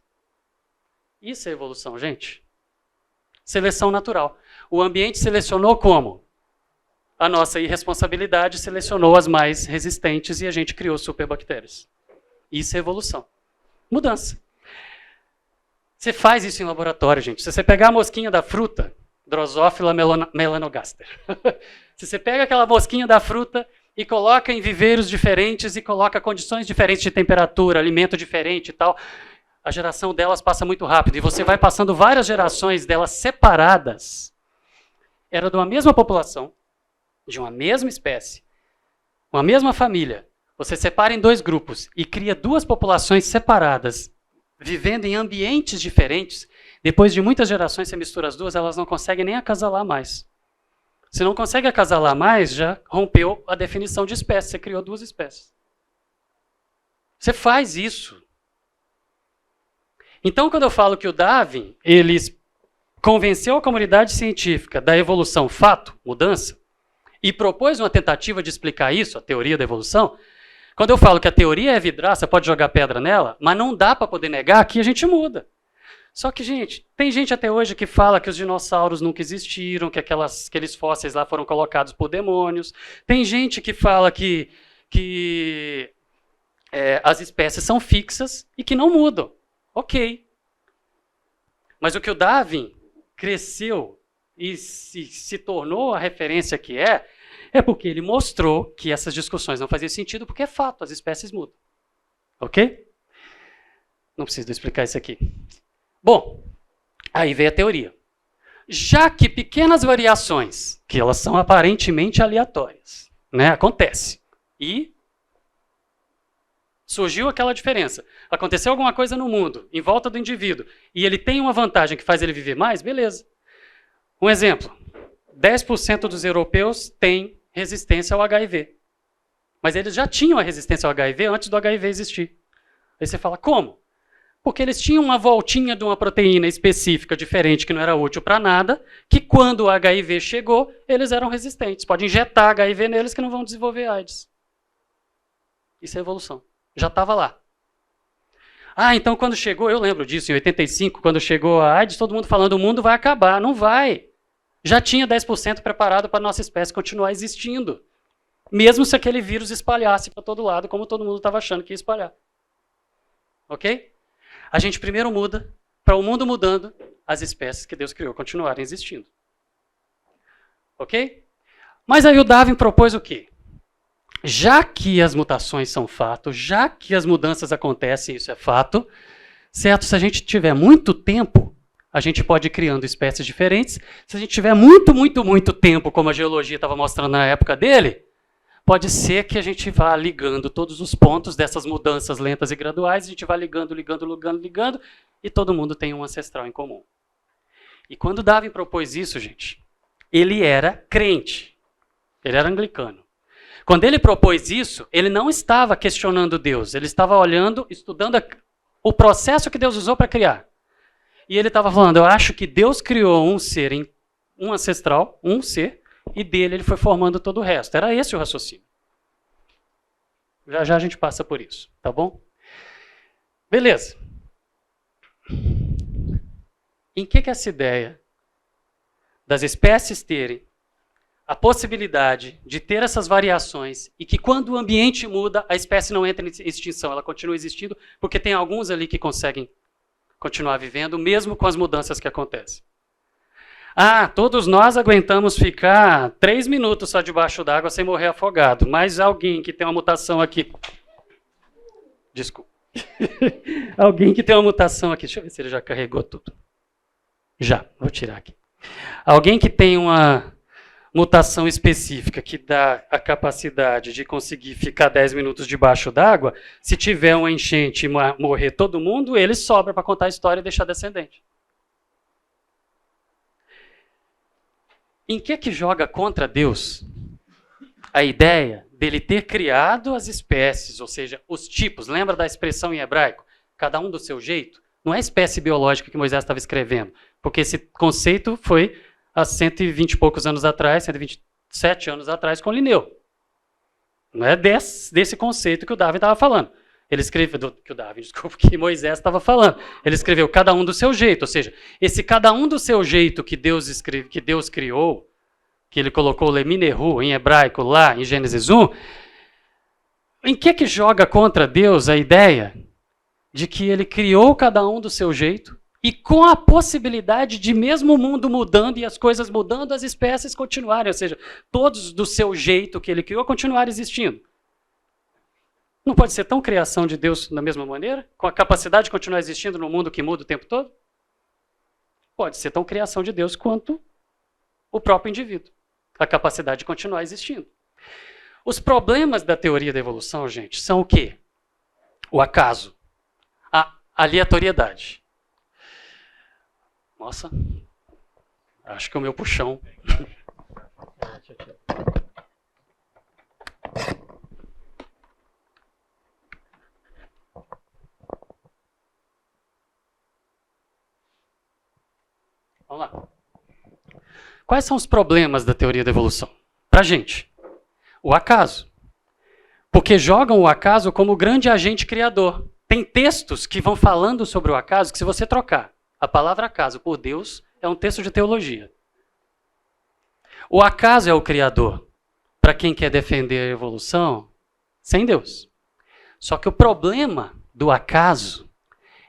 Isso é evolução, gente. Seleção natural. O ambiente selecionou como? A nossa irresponsabilidade selecionou as mais resistentes e a gente criou superbactérias. Isso é evolução. Mudança. Você faz isso em laboratório, gente. Se você pegar a mosquinha da fruta, Drosophila melanogaster, se você pega aquela mosquinha da fruta e coloca em viveiros diferentes e coloca condições diferentes de temperatura, alimento diferente e tal, a geração delas passa muito rápido. E você vai passando várias gerações delas separadas. Era de uma mesma população, de uma mesma espécie, uma mesma família. Você separa em 2 grupos e cria 2 populações separadas, vivendo em ambientes diferentes. Depois de muitas gerações, você mistura as 2, elas não conseguem nem acasalar mais. Se não consegue acasalar mais, já rompeu a definição de espécie, você criou 2 espécies. Você faz isso. Então, quando eu falo que o Darwin, ele convenceu a comunidade científica da evolução fato, mudança, e propôs uma tentativa de explicar isso, a teoria da evolução, quando eu falo que a teoria é vidraça, pode jogar pedra nela, mas não dá para poder negar que a gente muda. Só que, gente, tem gente até hoje que fala que os dinossauros nunca existiram, que aqueles fósseis lá foram colocados por demônios. Tem gente que fala que as espécies são fixas e que não mudam. Ok. Mas o que o Darwin cresceu e se tornou a referência que é porque ele mostrou que essas discussões não faziam sentido, porque é fato, as espécies mudam. Ok? Não preciso explicar isso aqui. Bom, aí vem a teoria. Já que pequenas variações, que elas são aparentemente aleatórias, né, acontece, e surgiu aquela diferença, aconteceu alguma coisa no mundo, em volta do indivíduo, e ele tem uma vantagem que faz ele viver mais, beleza. Um exemplo, 10% dos europeus têm resistência ao HIV. Mas eles já tinham a resistência ao HIV antes do HIV existir. Aí você fala, como? Porque eles tinham uma voltinha de uma proteína específica diferente que não era útil para nada, que quando o HIV chegou, eles eram resistentes. Pode injetar HIV neles que não vão desenvolver AIDS. Isso é evolução. Já estava lá. Ah, então quando chegou, eu lembro disso, em 85, quando chegou a AIDS, todo mundo falando, o mundo vai acabar. Não vai. Já tinha 10% preparado para a nossa espécie continuar existindo. Mesmo se aquele vírus espalhasse para todo lado, como todo mundo estava achando que ia espalhar. Ok? A gente primeiro muda, para o mundo mudando, as espécies que Deus criou continuarem existindo. Ok? Mas aí o Darwin propôs o quê? Já que as mutações são fato, já que as mudanças acontecem, isso é fato, certo? Se a gente tiver muito tempo, a gente pode ir criando espécies diferentes. Se a gente tiver muito tempo, como a geologia estava mostrando na época dele, pode ser que a gente vá ligando todos os pontos dessas mudanças lentas e graduais, a gente vai ligando, e todo mundo tem um ancestral em comum. E quando Darwin propôs isso, gente, ele era crente, ele era anglicano. Quando ele propôs isso, ele não estava questionando Deus, ele estava olhando, estudando o processo que Deus usou para criar. E ele estava falando, eu acho que Deus criou um ser, um ancestral, um ser, e dele ele foi formando todo o resto. Era esse o raciocínio. Já já a gente passa por isso, tá bom? Beleza. Em que essa ideia das espécies terem a possibilidade de ter essas variações e que quando o ambiente muda, a espécie não entra em extinção, ela continua existindo, porque tem alguns ali que conseguem continuar vivendo, mesmo com as mudanças que acontecem. Ah, todos nós aguentamos ficar 3 minutos só debaixo d'água sem morrer afogado, mas alguém que tem uma mutação aqui... Desculpa. Alguém que tem uma mutação aqui. Deixa eu ver se ele já carregou tudo. Já, vou tirar aqui. Alguém que tem uma mutação específica que dá a capacidade de conseguir ficar 10 minutos debaixo d'água, se tiver uma enchente e morrer todo mundo, ele sobra para contar a história e deixar descendente. Em que joga contra Deus a ideia dele ter criado as espécies, ou seja, os tipos? Lembra da expressão em hebraico? Cada um do seu jeito? Não é a espécie biológica que Moisés estava escrevendo, porque esse conceito foi há 120 e poucos anos atrás, 127 anos atrás, com Linneu. Não é desse conceito que o Darwin estava falando. Ele escreveu, que Moisés estava falando. Ele escreveu cada um do seu jeito, ou seja, esse cada um do seu jeito que Deus criou, que ele colocou Leminehu em hebraico lá em Gênesis 1, em que joga contra Deus a ideia de que ele criou cada um do seu jeito e com a possibilidade de mesmo o mundo mudando e as coisas mudando, as espécies continuarem, ou seja, todos do seu jeito que ele criou continuarem existindo. Não pode ser tão criação de Deus da mesma maneira, com a capacidade de continuar existindo no mundo que muda o tempo todo? Pode ser tão criação de Deus quanto o próprio indivíduo, a capacidade de continuar existindo. Os problemas da teoria da evolução, gente, são o quê? O acaso, a aleatoriedade. Nossa, acho que é o meu puxão. Vamos lá. Quais são os problemas da teoria da evolução? Para a gente, o acaso. Porque jogam o acaso como grande agente criador. Tem textos que vão falando sobre o acaso que, se você trocar a palavra acaso por Deus, é um texto de teologia. O acaso é o criador. Para quem quer defender a evolução, sem Deus. Só que o problema do acaso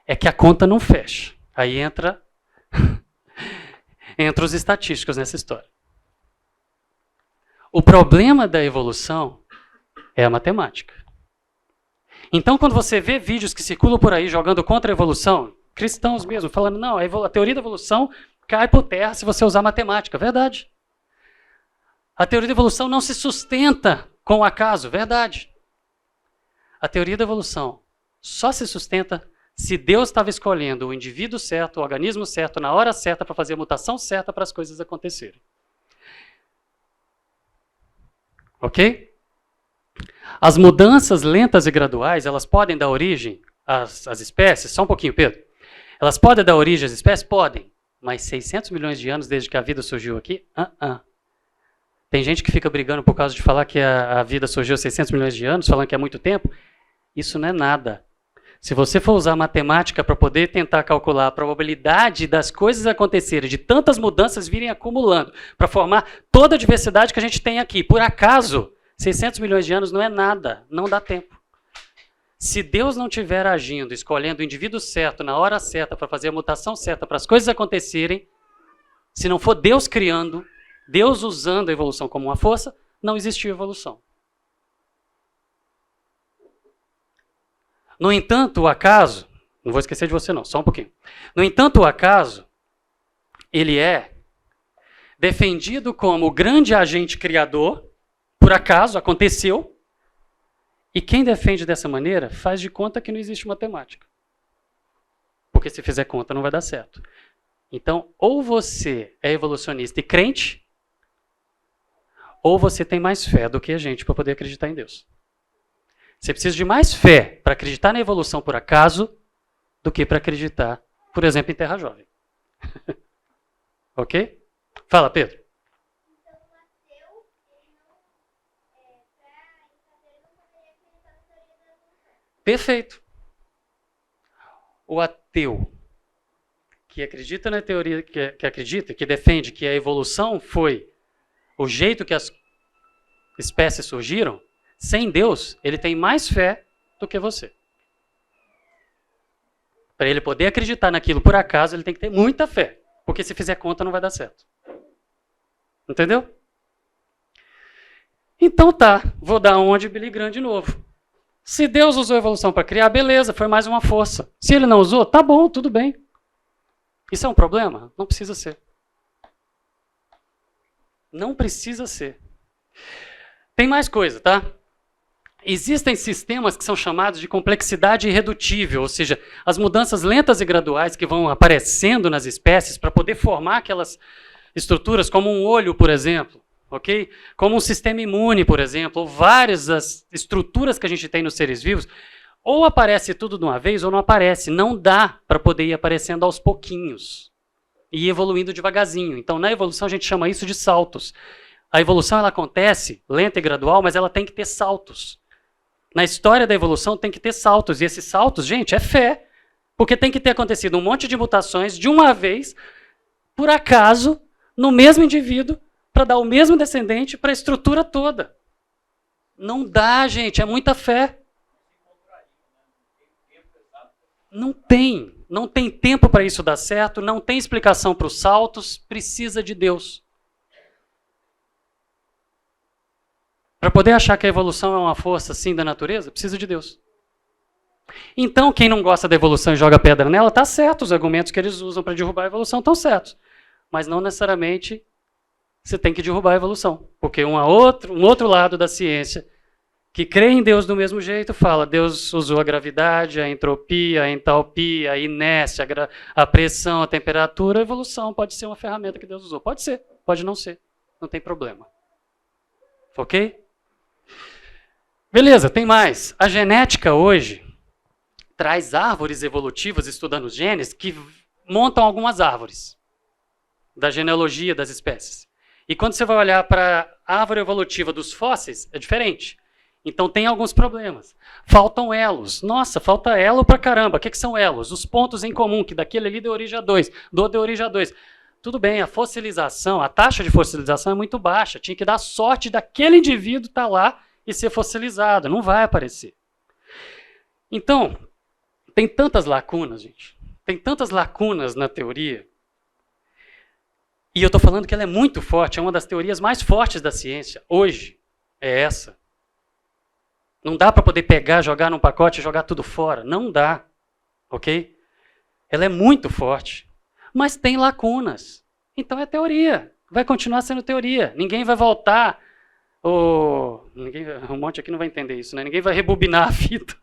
é que a conta não fecha. Aí entra os estatísticos nessa história. O problema da evolução é a matemática. Então, quando você vê vídeos que circulam por aí jogando contra a evolução, cristãos mesmo, falando, não, a teoria da evolução cai por terra se você usar matemática. Verdade. A teoria da evolução não se sustenta com o acaso. Verdade. A teoria da evolução só se sustenta se Deus estava escolhendo o indivíduo certo, o organismo certo, na hora certa, para fazer a mutação certa para as coisas acontecerem. Ok? As mudanças lentas e graduais, elas podem dar origem às espécies? Só um pouquinho, Pedro. Elas podem dar origem às espécies? Podem. Mas 600 milhões de anos desde que a vida surgiu aqui? Tem gente que fica brigando por causa de falar que a vida surgiu há 600 milhões de anos, falando que é muito tempo. Isso não é nada. Se você for usar matemática para poder tentar calcular a probabilidade das coisas acontecerem, de tantas mudanças virem acumulando, para formar toda a diversidade que a gente tem aqui, por acaso, 600 milhões de anos não é nada, não dá tempo. Se Deus não estiver agindo, escolhendo o indivíduo certo, na hora certa, para fazer a mutação certa, para as coisas acontecerem, se não for Deus criando, Deus usando a evolução como uma força, não existiu evolução. No entanto, o acaso, não vou esquecer de você não, só um pouquinho. No entanto, o acaso, ele é defendido como o grande agente criador, por acaso, aconteceu, e quem defende dessa maneira faz de conta que não existe matemática. Porque se fizer conta não vai dar certo. Então, ou você é evolucionista e crente, ou você tem mais fé do que a gente para poder acreditar em Deus. Você precisa de mais fé para acreditar na evolução por acaso do que para acreditar, por exemplo, em Terra Jovem. Ok? Fala, Pedro. Então, o ateu, ele não, ele não poderia acreditar na teoria da evolução. Perfeito. O ateu que acredita na teoria, que defende que a evolução foi o jeito que as espécies surgiram, sem Deus, ele tem mais fé do que você. Para ele poder acreditar naquilo por acaso, ele tem que ter muita fé. Porque se fizer conta, não vai dar certo. Entendeu? Então tá, vou dar um de Billy Graham de novo. Se Deus usou a evolução para criar, beleza, foi mais uma força. Se ele não usou, tá bom, tudo bem. Isso é um problema? Não precisa ser. Não precisa ser. Tem mais coisa, tá? Existem sistemas que são chamados de complexidade irredutível, ou seja, as mudanças lentas e graduais que vão aparecendo nas espécies para poder formar aquelas estruturas, como um olho, por exemplo, ok? Como um sistema imune, por exemplo, ou várias das estruturas que a gente tem nos seres vivos, ou aparece tudo de uma vez ou não aparece. Não dá para poder ir aparecendo aos pouquinhos e ir evoluindo devagarzinho. Então, na evolução, a gente chama isso de saltos. A evolução ela acontece lenta e gradual, mas ela tem que ter saltos. Na história da evolução tem que ter saltos. E esses saltos, gente, é fé. Porque tem que ter acontecido um monte de mutações de uma vez, por acaso, no mesmo indivíduo, para dar o mesmo descendente para a estrutura toda. Não dá, gente, é muita fé. Não tem. Não tem tempo para isso dar certo, não tem explicação para os saltos, precisa de Deus. Para poder achar que a evolução é uma força assim da natureza, precisa de Deus. Então, quem não gosta da evolução e joga pedra nela, está certo. Os argumentos que eles usam para derrubar a evolução estão certos. Mas não necessariamente você tem que derrubar a evolução. Porque um outro lado da ciência, que crê em Deus do mesmo jeito, fala: Deus usou a gravidade, a entropia, a entalpia, a inércia, a pressão, a temperatura. A evolução pode ser uma ferramenta que Deus usou. Pode ser, pode não ser. Não tem problema. Ok? Beleza, tem mais. A genética hoje traz árvores evolutivas, estudando os genes, que montam algumas árvores da genealogia das espécies. E quando você vai olhar para a árvore evolutiva dos fósseis, é diferente. Então tem alguns problemas. Faltam elos. Nossa, falta elo pra caramba. O que são elos? Os pontos em comum, que daquele ali deu origem a 2, do deu origem a 2. Tudo bem, a fossilização, a taxa de fossilização é muito baixa. Tinha que dar sorte daquele indivíduo estar lá e ser fossilizado. Não vai aparecer. Então, tem tantas lacunas, gente. Tem tantas lacunas na teoria. E eu estou falando que ela é muito forte. É uma das teorias mais fortes da ciência. Hoje, é essa. Não dá para poder pegar, jogar num pacote e jogar tudo fora. Não dá. Ok? Ela é muito forte. Mas tem lacunas. Então é teoria. Vai continuar sendo teoria. Ninguém vai voltar. Um monte aqui não vai entender isso, né? Ninguém vai rebobinar a fita.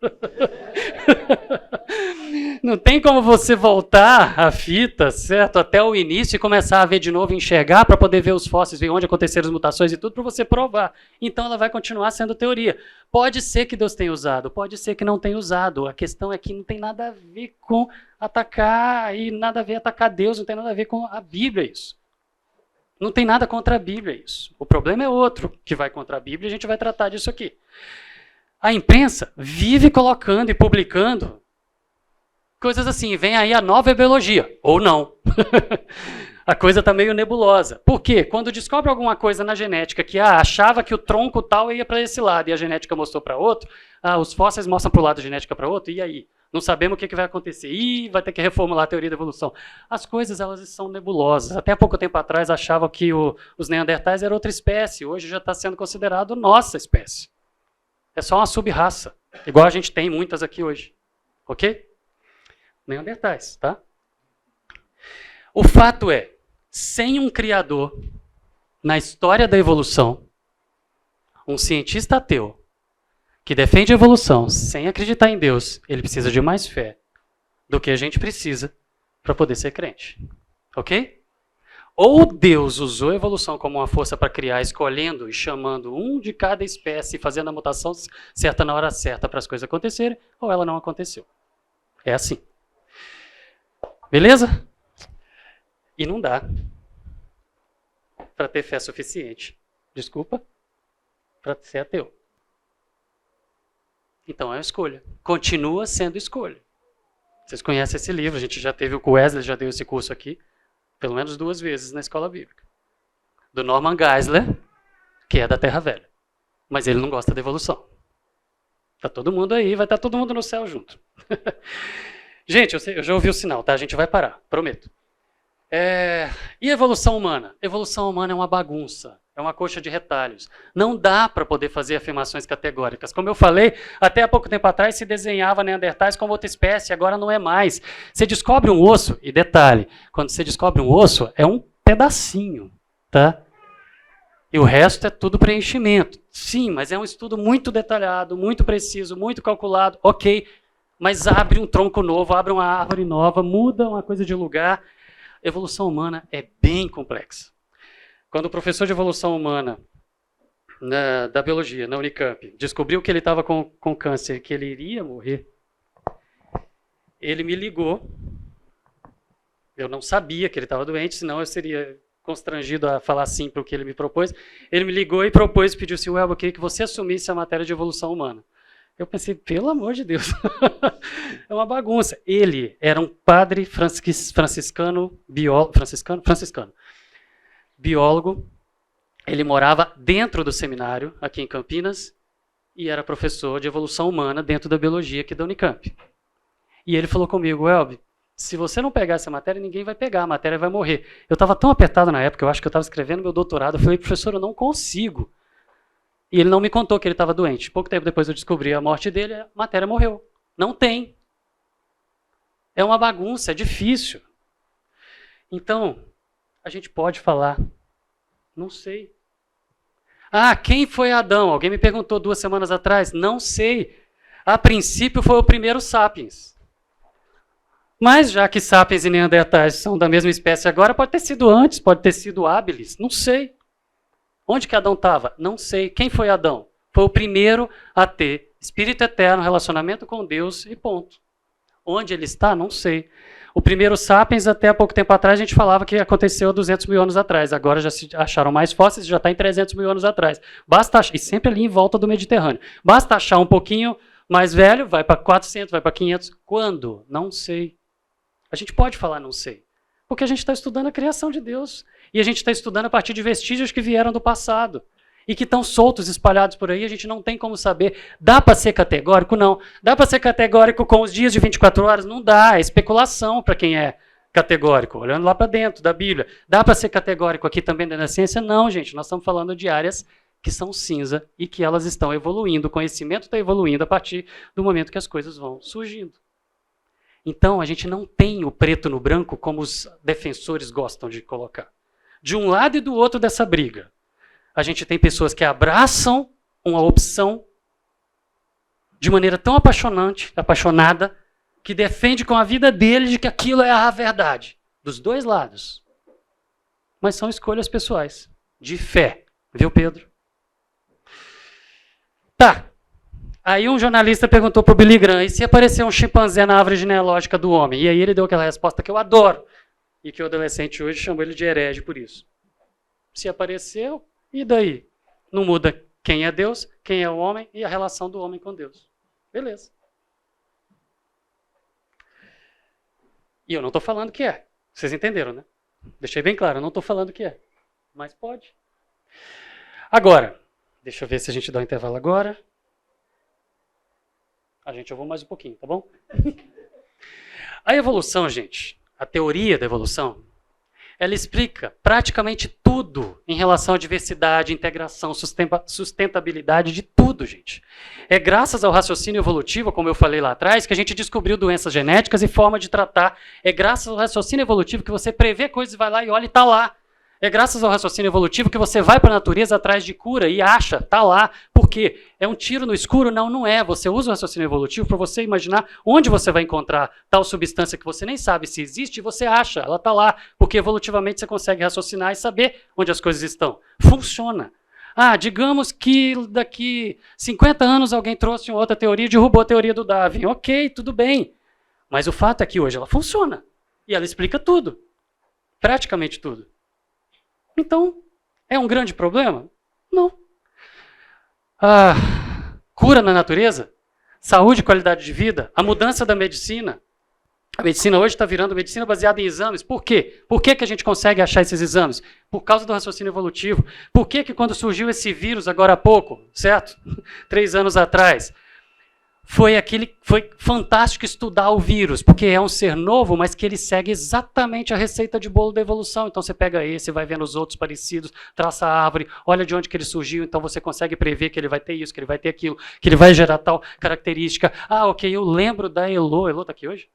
Não tem como você voltar a fita, certo? Até o início e começar a ver de novo, enxergar para poder ver os fósseis, ver onde aconteceram as mutações e tudo, para você provar. Então ela vai continuar sendo teoria. Pode ser que Deus tenha usado, pode ser que não tenha usado. A questão é que não tem nada a ver com atacar, e nada a ver atacar Deus, não tem nada a ver com a Bíblia isso. Não tem nada contra a Bíblia isso. O problema é outro que vai contra a Bíblia e a gente vai tratar disso aqui. A imprensa vive colocando e publicando coisas assim, vem aí a nova biologia, ou não. A coisa está meio nebulosa. Por quê? Quando descobre alguma coisa na genética que achava que o tronco tal ia para esse lado e a genética mostrou para outro, os fósseis mostram para o lado, a genética para outro, e aí? Não sabemos o que vai acontecer. Ih, vai ter que reformular a teoria da evolução. As coisas, elas são nebulosas. Até pouco tempo atrás achavam que os neandertais eram outra espécie. Hoje já está sendo considerado nossa espécie. É só uma sub-raça. Igual a gente tem muitas aqui hoje. Ok? Neandertais, tá? O fato é, sem um criador na história da evolução, um cientista ateu, que defende a evolução sem acreditar em Deus, ele precisa de mais fé do que a gente precisa para poder ser crente. Ok? Ou Deus usou a evolução como uma força para criar, escolhendo e chamando um de cada espécie, fazendo a mutação certa na hora certa para as coisas acontecerem, ou ela não aconteceu. É assim. Beleza? E não dá para ter fé suficiente. Desculpa, para ser ateu. Então é uma escolha. Continua sendo escolha. Vocês conhecem esse livro, a gente já teve, o Wesley já deu esse curso aqui, pelo menos 2 vezes na escola bíblica. Do Norman Geisler, que é da Terra Velha. Mas ele não gosta da evolução. Tá todo mundo aí, vai estar todo mundo no céu junto. Gente, eu já ouvi o sinal, tá? A gente vai parar, prometo. E a evolução humana? Evolução humana é uma bagunça. É uma coxa de retalhos. Não dá para poder fazer afirmações categóricas. Como eu falei, até há pouco tempo atrás se desenhava neandertais como outra espécie, agora não é mais. Você descobre um osso, e detalhe, quando você descobre um osso, é um pedacinho, tá? E o resto é tudo preenchimento. Sim, mas é um estudo muito detalhado, muito preciso, muito calculado, ok. Mas abre um tronco novo, abre uma árvore nova, muda uma coisa de lugar. Evolução humana é bem complexa. Quando o professor de evolução humana da biologia, na Unicamp, descobriu que ele estava com câncer, que ele iria morrer, ele me ligou. Eu não sabia que ele estava doente, senão eu seria constrangido a falar sim para o que ele me propôs. Ele me ligou e propôs, pediu assim, eu queria que você assumisse a matéria de evolução humana. Eu pensei, pelo amor de Deus, é uma bagunça. Ele era um padre franciscano, biólogo, ele morava dentro do seminário, aqui em Campinas, e era professor de evolução humana dentro da biologia aqui da Unicamp. E ele falou comigo, Elbi, se você não pegar essa matéria, ninguém vai pegar, a matéria vai morrer. Eu estava tão apertado na época, eu acho que eu estava escrevendo meu doutorado, eu falei, professor, eu não consigo. E ele não me contou que ele estava doente. Pouco tempo depois eu descobri a morte dele, a matéria morreu. Não tem. É uma bagunça, é difícil. Então, a gente pode falar, não sei. Ah, quem foi Adão? Alguém me perguntou 2 semanas atrás. Não sei. A princípio foi o primeiro Sapiens. Mas já que Sapiens e Neandertais são da mesma espécie agora, pode ter sido antes, pode ter sido Habilis, não sei. Onde que Adão estava? Não sei. Quem foi Adão? Foi o primeiro a ter espírito eterno, relacionamento com Deus e ponto. Onde ele está? Não sei. O primeiro Sapiens, até há pouco tempo atrás, a gente falava que aconteceu há 200 mil anos atrás. Agora já se acharam mais fósseis, já está em 300 mil anos atrás. Basta achar, e sempre ali em volta do Mediterrâneo. Basta achar um pouquinho mais velho, vai para 400, vai para 500. Quando? Não sei. A gente pode falar não sei. Porque a gente está estudando a criação de Deus. E a gente está estudando a partir de vestígios que vieram do passado. E que estão soltos, espalhados por aí, a gente não tem como saber. Dá para ser categórico? Não. Dá para ser categórico com os dias de 24 horas? Não dá. É especulação para quem é categórico. Olhando lá para dentro da Bíblia. Dá para ser categórico aqui também dentro da ciência? Não, gente. Nós estamos falando de áreas que são cinza e que elas estão evoluindo. O conhecimento está evoluindo a partir do momento que as coisas vão surgindo. Então, a gente não tem o preto no branco como os defensores gostam de colocar. De um lado e do outro dessa briga. A gente tem pessoas que abraçam uma opção de maneira tão apaixonada, que defende com a vida deles de que aquilo é a verdade. Dos dois lados. Mas são escolhas pessoais. De fé. Viu, Pedro? Tá. Aí um jornalista perguntou para o Billy Graham, e se aparecer um chimpanzé na árvore genealógica do homem? E aí ele deu aquela resposta que eu adoro. E que o adolescente hoje chamou ele de herege por isso. Se apareceu, e daí? Não muda quem é Deus, quem é o homem e a relação do homem com Deus. Beleza. E eu não estou falando que é. Vocês entenderam, né? Deixei bem claro, eu não estou falando que é. Mas pode. Agora, deixa eu ver se a gente dá um intervalo agora. Eu vou mais um pouquinho, tá bom? A evolução, gente, a teoria da evolução, ela explica praticamente tudo em relação à diversidade, integração, sustentabilidade de tudo, gente. É graças ao raciocínio evolutivo, como eu falei lá atrás, que a gente descobriu doenças genéticas e forma de tratar. É graças ao raciocínio evolutivo que você prevê coisas e vai lá e olha e está lá. É graças ao raciocínio evolutivo que você vai para a natureza atrás de cura e acha, está lá. Por quê? É um tiro no escuro? Não, não é. Você usa o raciocínio evolutivo para você imaginar onde você vai encontrar tal substância que você nem sabe se existe e você acha, ela está lá. Porque evolutivamente você consegue raciocinar e saber onde as coisas estão. Funciona. Ah, digamos que daqui 50 anos alguém trouxe uma outra teoria e derrubou a teoria do Darwin. Ok, tudo bem. Mas o fato é que hoje ela funciona. E ela explica tudo. Praticamente tudo. Então, é um grande problema? Não. Cura na natureza? Saúde e qualidade de vida? A mudança da medicina? A medicina hoje está virando medicina baseada em exames. Por quê? Por que a gente consegue achar esses exames? Por causa do raciocínio evolutivo. Por que quando surgiu esse vírus agora há pouco, certo? 3 anos atrás, foi fantástico estudar o vírus, porque é um ser novo, mas que ele segue exatamente a receita de bolo da evolução. Então você pega esse, vai vendo os outros parecidos, traça a árvore, olha de onde que ele surgiu, então você consegue prever que ele vai ter isso, que ele vai ter aquilo, que ele vai gerar tal característica. Ah, ok, eu lembro da Elô. Elô está aqui hoje?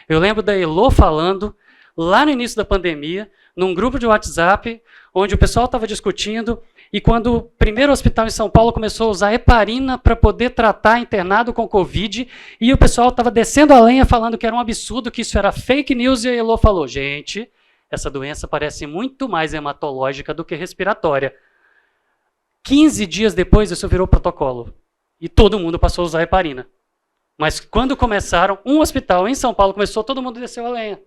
Eu lembro da Elô falando, lá no início da pandemia, num grupo de WhatsApp, onde o pessoal estava discutindo, e quando o primeiro hospital em São Paulo começou a usar heparina para poder tratar internado com Covid, e o pessoal estava descendo a lenha falando que era um absurdo, que isso era fake news, e a Elô falou, gente, essa doença parece muito mais hematológica do que respiratória. 15 dias depois, isso virou protocolo, e todo mundo passou a usar heparina. Mas quando começaram, um hospital em São Paulo começou, todo mundo desceu a lenha.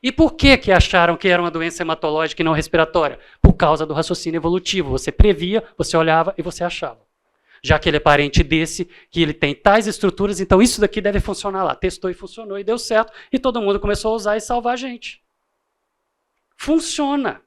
E por que acharam que era uma doença hematológica e não respiratória? Por causa do raciocínio evolutivo. Você previa, você olhava e você achava. Já que ele é parente desse, que ele tem tais estruturas, então isso daqui deve funcionar lá. Testou e funcionou e deu certo, e todo mundo começou a usar e salvar a gente. Funciona.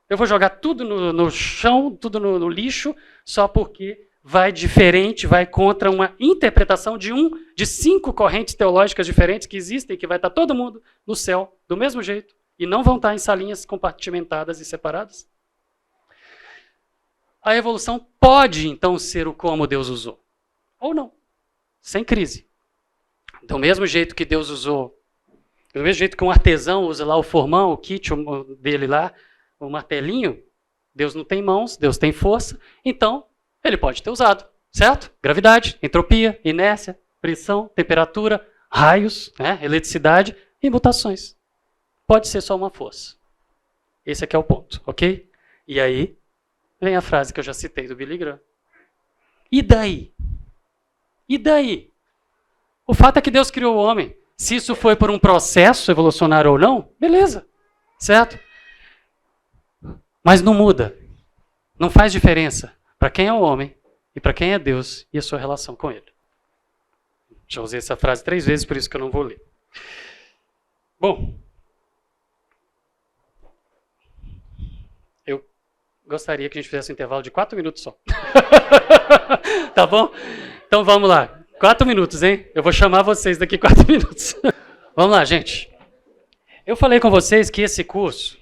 Eu vou jogar tudo no chão, tudo no lixo, só porque vai diferente, vai contra uma interpretação de 5 correntes teológicas diferentes que existem, que vai estar todo mundo no céu do mesmo jeito, e não vão estar em salinhas compartimentadas e separadas. A evolução pode, então, ser o como Deus usou. Ou não, sem crise. Do mesmo jeito que Deus usou, do mesmo jeito que um artesão usa lá o formão, o kit dele lá, o martelinho, Deus não tem mãos, Deus tem força, então ele pode ter usado, certo? Gravidade, entropia, inércia, pressão, temperatura, raios, né, eletricidade e mutações. Pode ser só uma força. Esse aqui é o ponto, ok? E aí vem a frase que eu já citei do Billy Graham. E daí? E daí? O fato é que Deus criou o homem. Se isso foi por um processo evolucionário ou não, beleza, certo? Mas não muda. Não faz diferença para quem é o homem e para quem é Deus e a sua relação com ele. Já usei essa frase 3 vezes, por isso que eu não vou ler. Bom, eu gostaria que a gente fizesse um intervalo de 4 minutos só. Tá bom? Então vamos lá. 4 minutos, hein? Eu vou chamar vocês daqui 4 minutos. Vamos lá, gente. Eu falei com vocês que esse curso,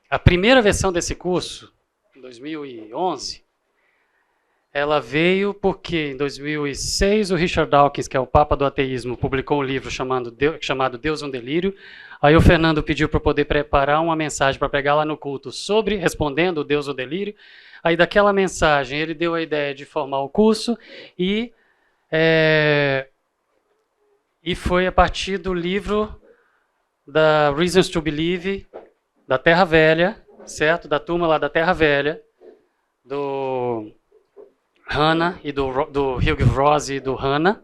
a primeira versão desse curso, em 2011, ela veio porque em 2006 o Richard Dawkins, que é o Papa do Ateísmo, publicou um livro chamado Deus um Delírio. Aí o Fernando pediu para eu poder preparar uma mensagem para pregar lá no culto sobre respondendo o Deus um Delírio. Aí daquela mensagem ele deu a ideia de formar o curso e foi a partir do livro da Reasons to Believe, da Terra Velha, certo? Da turma lá da Terra Velha, do Hannah e do Hugh Ross e do Hannah,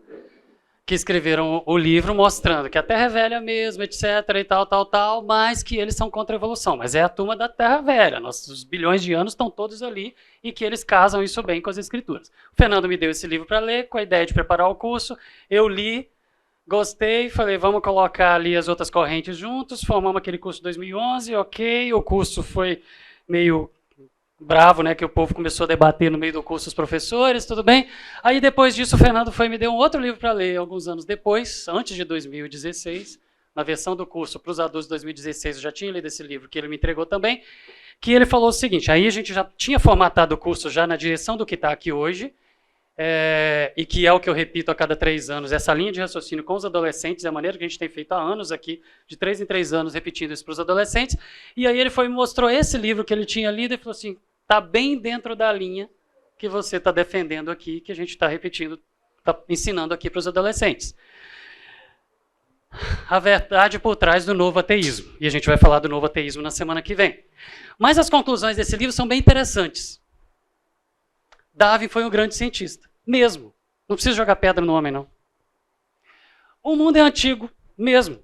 que escreveram o livro mostrando que a Terra é velha mesmo, etc, e tal, mas que eles são contra a evolução. Mas é a turma da Terra Velha, nossos bilhões de anos estão todos ali e que eles casam isso bem com as escrituras. O Fernando me deu esse livro para ler, com a ideia de preparar o curso, eu li, gostei, falei, vamos colocar ali as outras correntes juntos, formamos aquele curso em 2011, ok, o curso foi meio bravo, né, que o povo começou a debater no meio do curso os professores, tudo bem. Aí depois disso o Fernando me deu um outro livro para ler alguns anos depois, antes de 2016, na versão do curso para os adultos de 2016, eu já tinha lido esse livro que ele me entregou também, que ele falou o seguinte, aí a gente já tinha formatado o curso já na direção do que está aqui hoje, e que é o que eu repito a cada 3 anos, essa linha de raciocínio com os adolescentes, é a maneira que a gente tem feito há anos aqui, de 3 em 3 anos, repetindo isso para os adolescentes, e aí ele me mostrou esse livro que ele tinha lido e falou assim, está bem dentro da linha que você está defendendo aqui, que a gente está repetindo, está ensinando aqui para os adolescentes. A verdade por trás do novo ateísmo. E a gente vai falar do novo ateísmo na semana que vem. Mas as conclusões desse livro são bem interessantes. Darwin foi um grande cientista, mesmo. Não precisa jogar pedra no homem, não. O mundo é antigo, mesmo.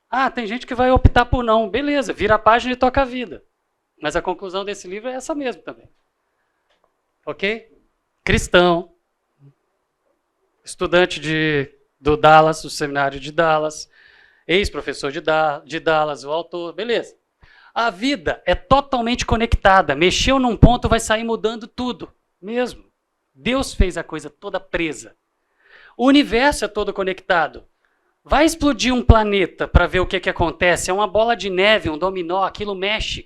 Ah, tem gente que vai optar por não. Beleza, vira a página e toca a vida. Mas a conclusão desse livro é essa mesmo também. Ok? Cristão, estudante do Dallas, do seminário de Dallas, ex-professor de Dallas, o autor, beleza. A vida é totalmente conectada. Mexeu num ponto, vai sair mudando tudo. Mesmo. Deus fez a coisa toda presa. O universo é todo conectado. Vai explodir um planeta para ver o que acontece. É uma bola de neve, um dominó, aquilo mexe.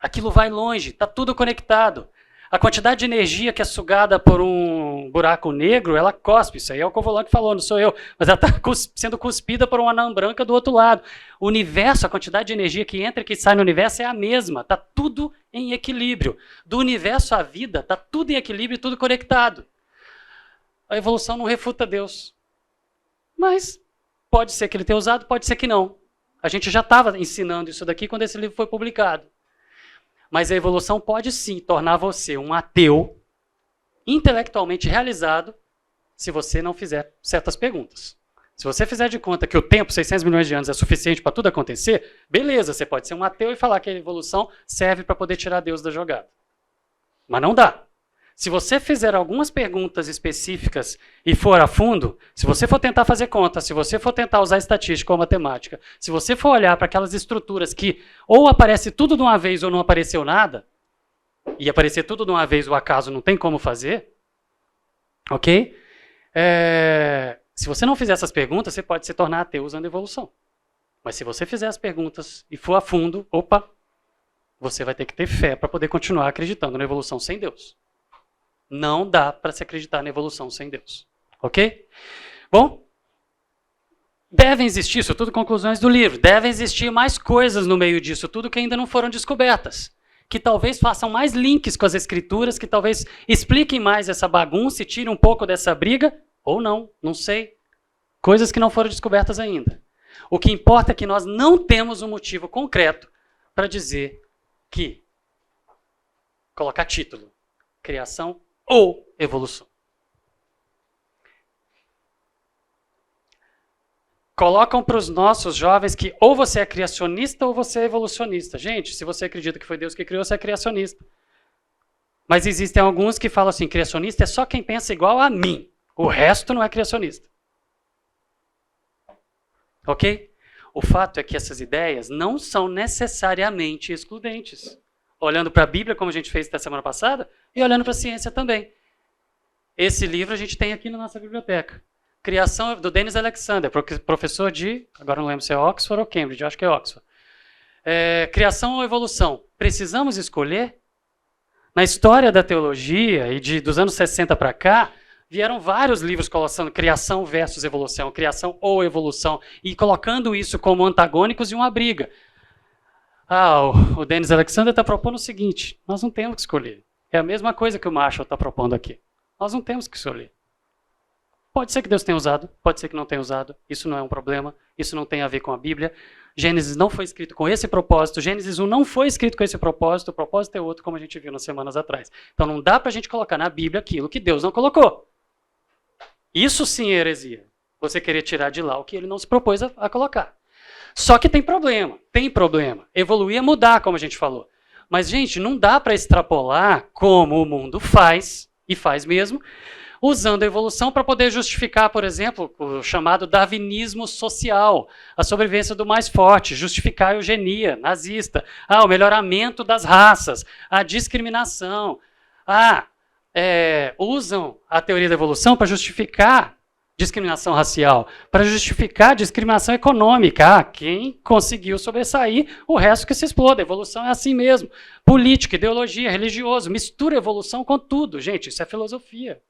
Aquilo vai longe, está tudo conectado. A quantidade de energia que é sugada por um buraco negro, ela cospe. Isso aí é o Covolan que falou, não sou eu. Mas ela está sendo cuspida por uma anã branca do outro lado. O universo, a quantidade de energia que entra e que sai no universo é a mesma. Está tudo em equilíbrio. Do universo à vida, está tudo em equilíbrio e tudo conectado. A evolução não refuta Deus. Mas pode ser que ele tenha usado, pode ser que não. A gente já estava ensinando isso daqui quando esse livro foi publicado. Mas a evolução pode sim tornar você um ateu intelectualmente realizado se você não fizer certas perguntas. Se você fizer de conta que o tempo, 600 milhões de anos, é suficiente para tudo acontecer, beleza, você pode ser um ateu e falar que a evolução serve para poder tirar Deus da jogada. Mas não dá. Se você fizer algumas perguntas específicas e for a fundo, se você for tentar fazer conta, se você for tentar usar estatística ou matemática, se você for olhar para aquelas estruturas que ou aparece tudo de uma vez ou não apareceu nada, e aparecer tudo de uma vez o acaso não tem como fazer, ok? Se você não fizer essas perguntas, você pode se tornar ateu usando evolução. Mas se você fizer as perguntas e for a fundo, opa, você vai ter que ter fé para poder continuar acreditando na evolução sem Deus. Não dá para se acreditar na evolução sem Deus. Ok? Bom, devem existir, isso tudo conclusões do livro, devem existir mais coisas no meio disso tudo que ainda não foram descobertas. Que talvez façam mais links com as escrituras, que talvez expliquem mais essa bagunça e tirem um pouco dessa briga, ou não sei. Coisas que não foram descobertas ainda. O que importa é que nós não temos um motivo concreto para dizer que colocar título, criação ou evolução. Colocam para os nossos jovens que ou você é criacionista ou você é evolucionista. Gente, se você acredita que foi Deus que criou, você é criacionista. Mas existem alguns que falam assim, criacionista é só quem pensa igual a mim. O resto não é criacionista. Ok? O fato é que essas ideias não são necessariamente excludentes. Olhando para a Bíblia, como a gente fez até semana passada, e olhando para a ciência também. Esse livro a gente tem aqui na nossa biblioteca. Criação do Dennis Alexander, professor de, agora não lembro se é Oxford ou Cambridge, eu acho que é Oxford. Criação ou evolução? Precisamos escolher? Na história da teologia, e dos anos 60 para cá, vieram vários livros colocando criação versus evolução, criação ou evolução, e colocando isso como antagônicos e uma briga. O Dennis Alexander está propondo o seguinte, nós não temos que escolher. É a mesma coisa que o Marshall está propondo aqui. Nós não temos que escolher. Pode ser que Deus tenha usado, pode ser que não tenha usado. Isso não é um problema, isso não tem a ver com a Bíblia. Gênesis não foi escrito com esse propósito, Gênesis 1 não foi escrito com esse propósito, o propósito é outro, como a gente viu nas semanas atrás. Então não dá para a gente colocar na Bíblia aquilo que Deus não colocou. Isso sim é heresia. Você querer tirar de lá o que ele não se propôs a colocar. Só que tem problema. Evoluir é mudar, como a gente falou. Mas, gente, não dá para extrapolar como o mundo faz, e faz mesmo, usando a evolução para poder justificar, por exemplo, o chamado darwinismo social, a sobrevivência do mais forte, justificar a eugenia nazista, o melhoramento das raças, a discriminação. Usam a teoria da evolução para justificar discriminação racial, para justificar discriminação econômica. Quem conseguiu sobressair, o resto que se exploda. A evolução é assim mesmo. Política, ideologia, religioso, mistura evolução com tudo. Gente, isso é filosofia.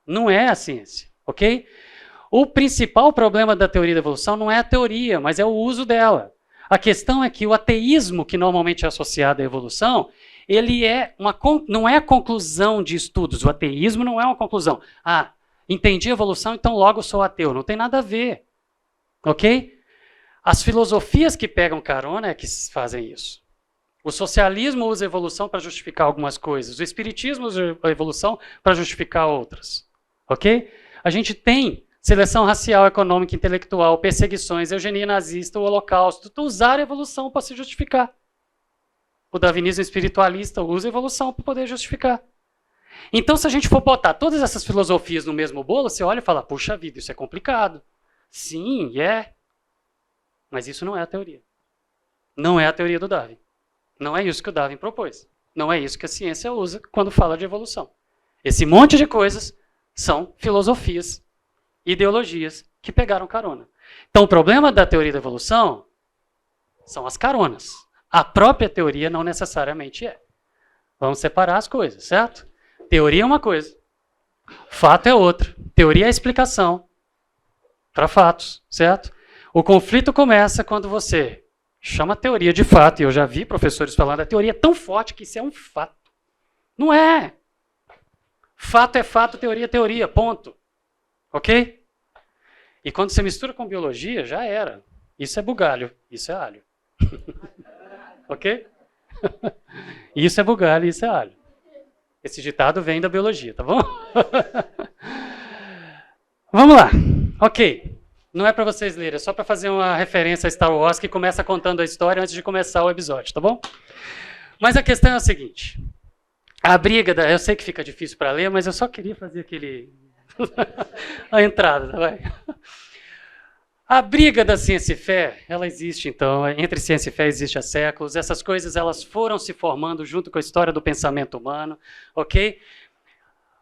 Não é a ciência, ok? O principal problema da teoria da evolução não é a teoria, mas é o uso dela. A questão é que o ateísmo, que normalmente é associado à evolução, ele não é a conclusão de estudos. O ateísmo não é uma conclusão. Entendi a evolução, então logo sou ateu. Não tem nada a ver. Ok? As filosofias que pegam carona é que fazem isso. O socialismo usa a evolução para justificar algumas coisas. O espiritismo usa a evolução para justificar outras. Ok? A gente tem seleção racial, econômica, intelectual, perseguições, eugenia nazista, o holocausto. Usaram a evolução para se justificar. O darwinismo espiritualista usa a evolução para poder justificar. Então, se a gente for botar todas essas filosofias no mesmo bolo, você olha e fala, puxa vida, isso é complicado. Sim, Mas isso não é a teoria. Não é a teoria do Darwin. Não é isso que o Darwin propôs. Não é isso que a ciência usa quando fala de evolução. Esse monte de coisas são filosofias ideologias que pegaram carona. Então, o problema da teoria da evolução são as caronas. A própria teoria não necessariamente é. Vamos separar as coisas, certo? Teoria é uma coisa, fato é outra. Teoria é a explicação para fatos, certo? O conflito começa quando você chama a teoria de fato, e eu já vi professores falando, a teoria é tão forte que isso é um fato. Não é. Fato é fato, teoria é teoria, ponto. Ok? E quando você mistura com biologia, já era. Isso é bugalho, isso é alho. Ok? Isso é bugalho, isso é alho. Esse ditado vem da biologia, tá bom? Vamos lá. Ok. Não é para vocês lerem, é só para fazer uma referência a Star Wars que começa contando a história antes de começar o episódio, tá bom? Mas a questão é a seguinte. A briga, eu sei que fica difícil para ler, mas eu só queria fazer a entrada, vai. A briga da ciência e fé, ela existe então, entre ciência e fé existe há séculos, essas coisas elas foram se formando junto com a história do pensamento humano, ok?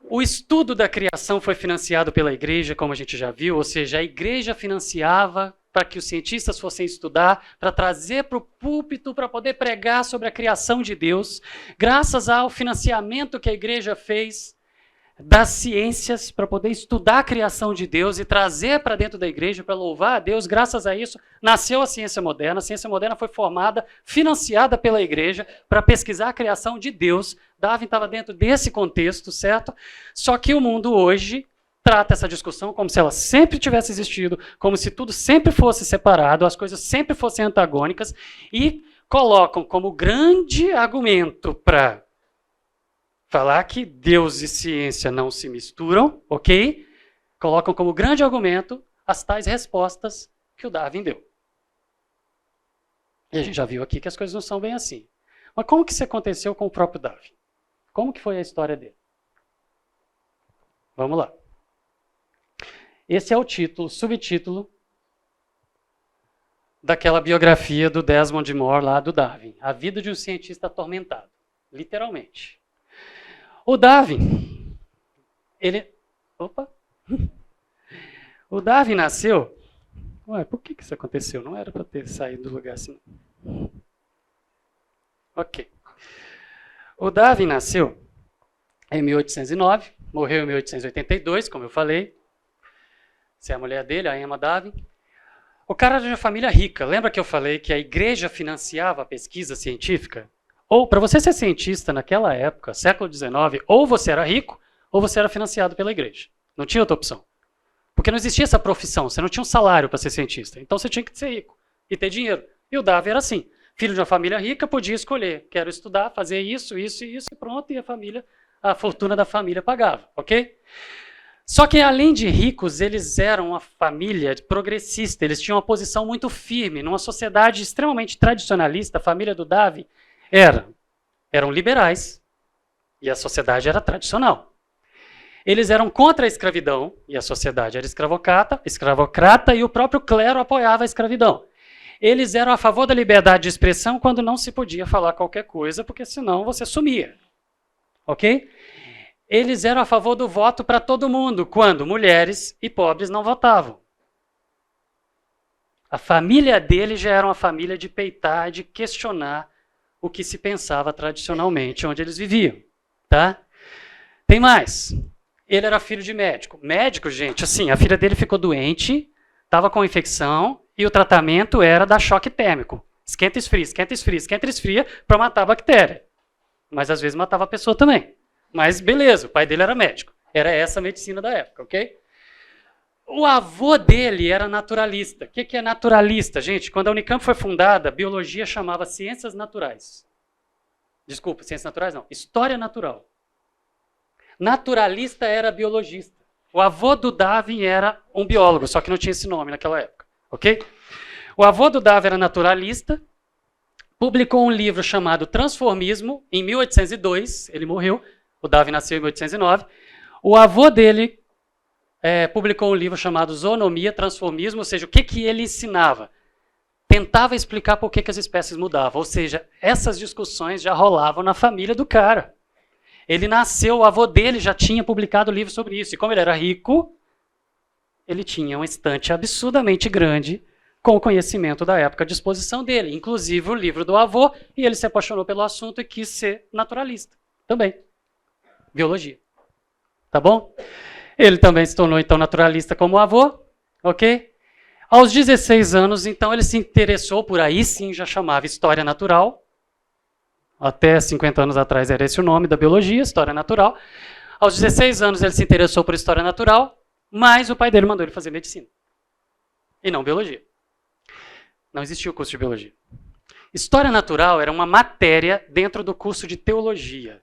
O estudo da criação foi financiado pela igreja, como a gente já viu, ou seja, a igreja financiava para que os cientistas fossem estudar, para trazer para o púlpito, para poder pregar sobre a criação de Deus, graças ao financiamento que a igreja fez das ciências para poder estudar a criação de Deus e trazer para dentro da igreja para louvar a Deus. Graças a isso, nasceu a ciência moderna. A ciência moderna foi formada, financiada pela igreja para pesquisar a criação de Deus. Darwin estava dentro desse contexto, certo? Só que o mundo hoje trata essa discussão como se ela sempre tivesse existido, como se tudo sempre fosse separado, as coisas sempre fossem antagônicas e colocam como grande argumento para falar que Deus e ciência não se misturam, ok? Colocam como grande argumento as tais respostas que o Darwin deu. E a gente já viu aqui que as coisas não são bem assim. Mas como que isso aconteceu com o próprio Darwin? Como que foi a história dele? Vamos lá. Esse é o título, subtítulo daquela biografia do Desmond Moore lá do Darwin. A vida de um cientista atormentado. Literalmente. O Darwin, o Darwin nasceu... Ué, por que isso aconteceu? Não era para ter saído do lugar assim. Ok. O Darwin nasceu em 1809, morreu em 1882, como eu falei. Essa é a mulher dele, a Emma Darwin. O cara era de uma família rica. Lembra que eu falei que a igreja financiava a pesquisa científica? Ou, para você ser cientista naquela época, século XIX, ou você era rico, ou você era financiado pela igreja. Não tinha outra opção. Porque não existia essa profissão, você não tinha um salário para ser cientista. Então você tinha que ser rico e ter dinheiro. E o Darwin era assim. Filho de uma família rica, podia escolher. Quero estudar, fazer isso, isso e isso, e pronto. E a fortuna da família pagava, ok? Só que além de ricos, eles eram uma família progressista. Eles tinham uma posição muito firme. Numa sociedade extremamente tradicionalista, a família do Darwin eram liberais e a sociedade era tradicional. Eles eram contra a escravidão e a sociedade era escravocrata e o próprio clero apoiava a escravidão. Eles eram a favor da liberdade de expressão quando não se podia falar qualquer coisa, porque senão você sumia. Ok? Eles eram a favor do voto para todo mundo, quando mulheres e pobres não votavam. A família dele já era uma família de peitar, de questionar o que se pensava tradicionalmente, onde eles viviam. Tá? Tem mais. Ele era filho de médico. Médico, gente, assim, a filha dele ficou doente, estava com infecção, e o tratamento era dar choque térmico. Esquenta, esfria, esquenta, esfria, esquenta, esfria, para matar a bactéria. Mas às vezes matava a pessoa também. Mas beleza, o pai dele era médico. Era essa a medicina da época, ok? O avô dele era naturalista. O que é naturalista? Gente, quando a Unicamp foi fundada, a biologia chamava ciências naturais. Desculpa, ciências naturais não. História natural. Naturalista era biologista. O avô do Darwin era um biólogo, só que não tinha esse nome naquela época, ok? O avô do Darwin era naturalista, publicou um livro chamado Transformismo, em 1802, ele morreu, o Darwin nasceu em 1809. O avô dele publicou um livro chamado Zoonomia, Transformismo, ou seja, o que ele ensinava? Tentava explicar por que as espécies mudavam, ou seja, essas discussões já rolavam na família do cara. Ele nasceu, o avô dele já tinha publicado livro sobre isso, e como ele era rico, ele tinha uma estante absurdamente grande com o conhecimento da época à disposição dele, inclusive o livro do avô, e ele se apaixonou pelo assunto e quis ser naturalista também. Biologia. Tá bom? Ele também se tornou, então, naturalista como o avô, ok? Aos 16 anos, então, ele se interessou por aí, sim, já chamava História Natural. Até 50 anos atrás era esse o nome da biologia, História Natural. Aos 16 anos, ele se interessou por História Natural, mas o pai dele mandou ele fazer medicina. E não biologia. Não existia o curso de biologia. História Natural era uma matéria dentro do curso de teologia.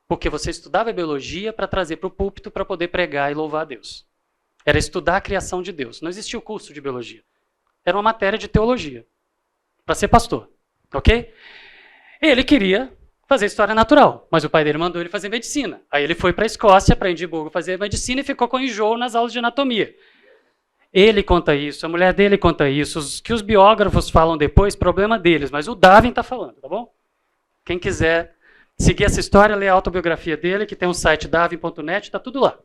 Porque você estudava biologia para trazer para o púlpito para poder pregar e louvar a Deus. Era estudar a criação de Deus. Não existia o curso de biologia. Era uma matéria de teologia. Para ser pastor. Ok? Ele queria fazer História Natural, mas o pai dele mandou ele fazer medicina. Aí ele foi para a Escócia, para Edimburgo, fazer medicina e ficou com enjoo nas aulas de anatomia. Ele conta isso, a mulher dele conta isso, os que os biógrafos falam depois, problema deles, mas o Darwin está falando, tá bom? Quem quiser seguir essa história, lê a autobiografia dele, que tem um site darwin.net, está tudo lá.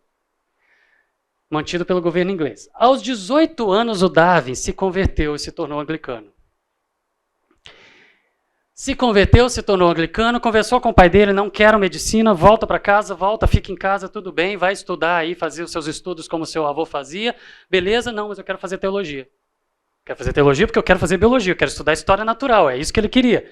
Mantido pelo governo inglês. Aos 18 anos, o Darwin se converteu e se tornou anglicano. Se converteu, se tornou anglicano, conversou com o pai dele, não quero medicina, volta para casa, volta, fica em casa, tudo bem, vai estudar aí, fazer os seus estudos como seu avô fazia. Beleza? Não, mas eu quero fazer teologia. Quero fazer teologia porque eu quero fazer biologia, eu quero estudar História Natural, é isso que ele queria.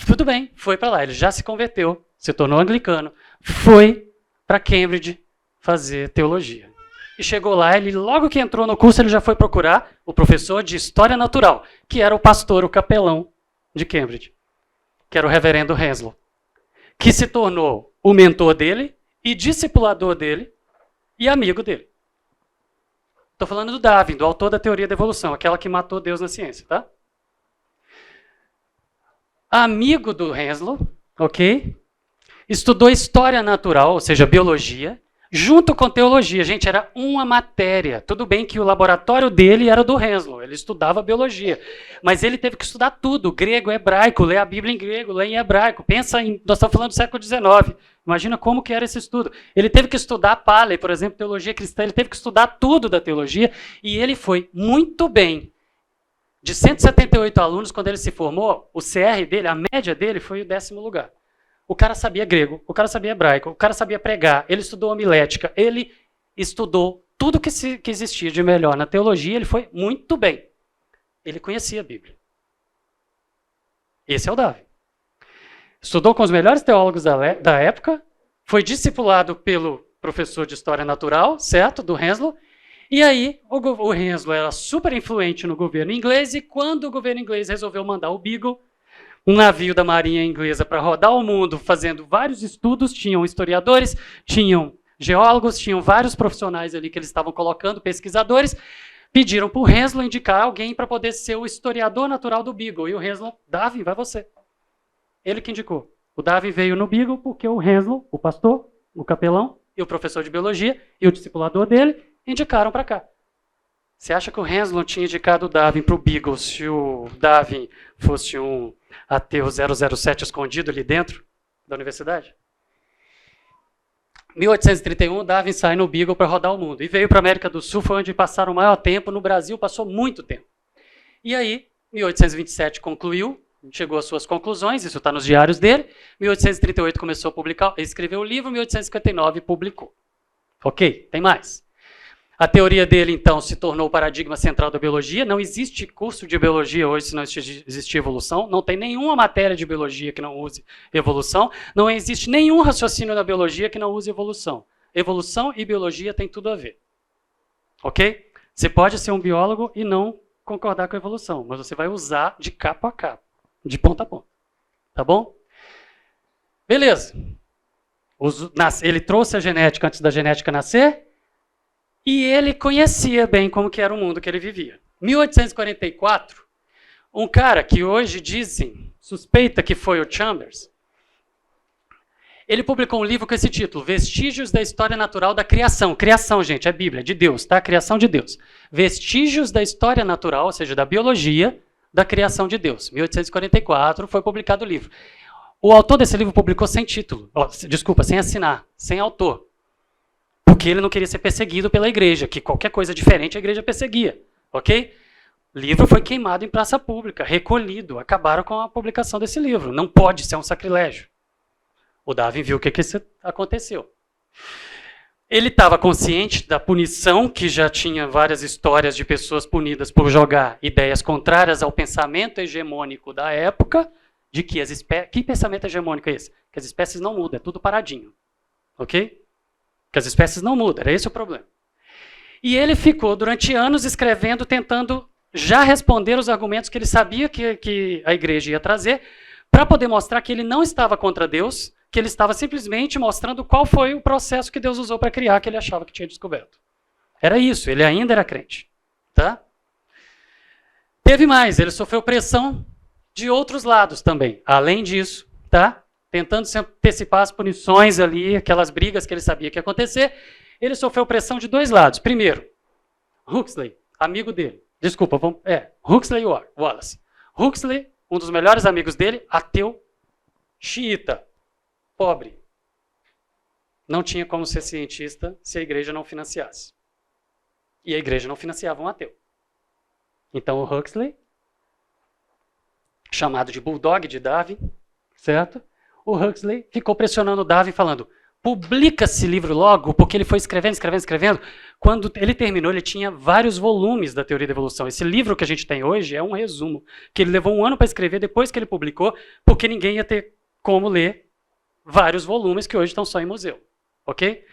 Tudo bem, foi para lá, ele já se converteu, se tornou anglicano, foi para Cambridge fazer teologia. E chegou lá, ele logo que entrou no curso, ele já foi procurar o professor de História Natural, que era o pastor, o capelão de Cambridge, que era o reverendo Henslow, que se tornou o mentor dele e discipulador dele e amigo dele. Estou falando do Darwin, do autor da teoria da evolução, aquela que matou Deus na ciência, tá? Amigo do Henslow, ok? Estudou História Natural, ou seja, biologia, junto com teologia. Gente, era uma matéria. Tudo bem que o laboratório dele era do Henslow, ele estudava biologia. Mas ele teve que estudar tudo, grego, hebraico, ler a Bíblia em grego, ler em hebraico. Pensa em, nós estamos falando do século XIX. Imagina como que era esse estudo. Ele teve que estudar Paley, por exemplo, teologia cristã, ele teve que estudar tudo da teologia, e ele foi muito bem. De 178 alunos, quando ele se formou, o CR dele, a média dele foi o 10º lugar. O cara sabia grego, o cara sabia hebraico, o cara sabia pregar, ele estudou homilética, ele estudou tudo que existia de melhor na teologia, ele foi muito bem. Ele conhecia a Bíblia. Esse é o Darwin. Estudou com os melhores teólogos da época, foi discipulado pelo professor de História Natural, certo, do Henslow, e aí o Henslow era super influente no governo inglês, e quando o governo inglês resolveu mandar o Beagle, um navio da marinha inglesa, para rodar o mundo fazendo vários estudos, tinham historiadores, tinham geólogos, tinham vários profissionais ali que eles estavam colocando, pesquisadores, pediram para o Henslow indicar alguém para poder ser o historiador natural do Beagle. E o Henslow, Darwin, vai você. Ele que indicou. O Darwin veio no Beagle porque o Henslow, o pastor, o capelão e o professor de biologia e o discipulador dele indicaram para cá. Você acha que o Henslow tinha indicado o Darwin para o Beagle se o Darwin fosse um ateu 007 escondido ali dentro da universidade? 1831, Darwin sai no Beagle para rodar o mundo. E veio para a América do Sul, foi onde passaram o maior tempo. No Brasil, passou muito tempo. E aí, 1827 concluiu, chegou às suas conclusões, isso está nos diários dele. 1838 começou a publicar, escreveu o livro, 1859 publicou. Ok, tem mais. A teoria dele, então, se tornou o paradigma central da biologia. Não existe curso de biologia hoje se não existir evolução. Não tem nenhuma matéria de biologia que não use evolução. Não existe nenhum raciocínio na biologia que não use evolução. Evolução e biologia têm tudo a ver. Ok? Você pode ser um biólogo e não concordar com a evolução, mas você vai usar de cabo a cabo, de ponta a ponta. Tá bom? Beleza. Ele trouxe a genética antes da genética nascer. E ele conhecia bem como que era o mundo que ele vivia. 1844, um cara que hoje dizem, suspeita que foi o Chambers, ele publicou um livro com esse título, Vestígios da História Natural da Criação. Criação, gente, é Bíblia, de Deus, tá? Criação de Deus. Vestígios da História Natural, ou seja, da biologia, da criação de Deus. 1844 foi publicado o livro. O autor desse livro publicou sem título, sem assinar, sem autor. Porque ele não queria ser perseguido pela igreja, que qualquer coisa diferente a igreja perseguia, ok? O livro foi queimado em praça pública, recolhido, acabaram com a publicação desse livro. Não pode ser um sacrilégio. O Darwin viu o que aconteceu. Ele estava consciente da punição, que já tinha várias histórias de pessoas punidas por jogar ideias contrárias ao pensamento hegemônico da época, de que as espécies... Que pensamento hegemônico é esse? Que as espécies não mudam, é tudo paradinho. Ok? Que as espécies não mudam, era esse o problema. E ele ficou durante anos escrevendo, tentando já responder os argumentos que ele sabia que a igreja ia trazer, para poder mostrar que ele não estava contra Deus, que ele estava simplesmente mostrando qual foi o processo que Deus usou para criar, que ele achava que tinha descoberto. Era isso, ele ainda era crente. Tá? Teve mais, ele sofreu pressão de outros lados também. Além disso, tá? Tentando se antecipar as punições ali, aquelas brigas que ele sabia que ia acontecer, ele sofreu pressão de dois lados. Primeiro, Huxley, amigo dele. Desculpa, Huxley e Wallace. Huxley, um dos melhores amigos dele, ateu, xiita, pobre. Não tinha como ser cientista se a igreja não financiasse. E a igreja não financiava um ateu. Então o Huxley, chamado de Bulldog de Darwin, certo? O Huxley ficou pressionando o Darwin falando, publica esse livro logo, porque ele foi escrevendo. Quando ele terminou, ele tinha vários volumes da teoria da evolução. Esse livro que a gente tem hoje é um resumo, que ele levou 1 ano para escrever depois que ele publicou, porque ninguém ia ter como ler vários volumes que hoje estão só em museu. Ok?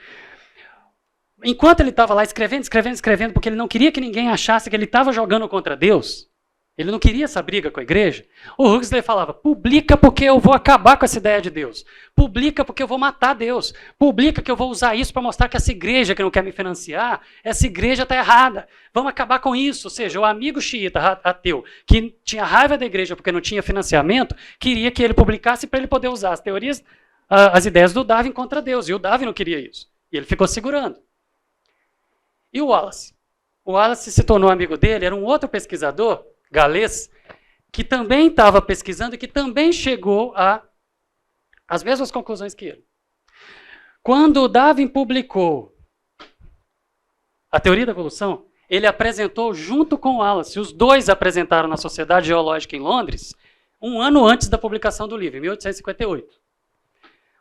Enquanto ele estava lá escrevendo, porque ele não queria que ninguém achasse que ele estava jogando contra Deus, ele não queria essa briga com a igreja, o Huxley falava, publica porque eu vou acabar com essa ideia de Deus. Publica porque eu vou matar Deus. Publica que eu vou usar isso para mostrar que essa igreja que não quer me financiar, essa igreja está errada. Vamos acabar com isso. Ou seja, o amigo xiita ateu, que tinha raiva da igreja porque não tinha financiamento, queria que ele publicasse para ele poder usar as teorias, as ideias do Darwin contra Deus. E o Darwin não queria isso. E ele ficou segurando. E o Wallace? O Wallace se tornou amigo dele, era um outro pesquisador, galês, que também estava pesquisando e que também chegou às mesmas conclusões que ele. Quando o Darwin publicou a teoria da evolução, ele apresentou junto com o Wallace, os dois apresentaram na Sociedade Geológica em Londres, 1 ano antes da publicação do livro, em 1858.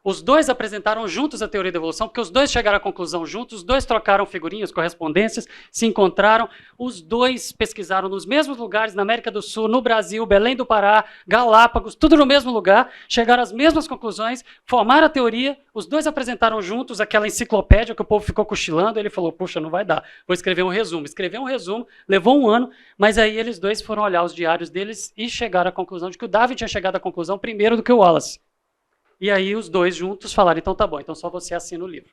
Os dois apresentaram juntos a teoria da evolução, porque os dois chegaram à conclusão juntos, os dois trocaram figurinhas, correspondências, se encontraram, os dois pesquisaram nos mesmos lugares, na América do Sul, no Brasil, Belém do Pará, Galápagos, tudo no mesmo lugar, chegaram às mesmas conclusões, formaram a teoria, os dois apresentaram juntos aquela enciclopédia que o povo ficou cochilando, ele falou, puxa, não vai dar, vou escrever um resumo. Escreveu um resumo, levou 1 ano, mas aí eles dois foram olhar os diários deles e chegaram à conclusão de que o Darwin tinha chegado à conclusão primeiro do que o Wallace. E aí os dois juntos falaram, então tá bom, então só você assina o livro.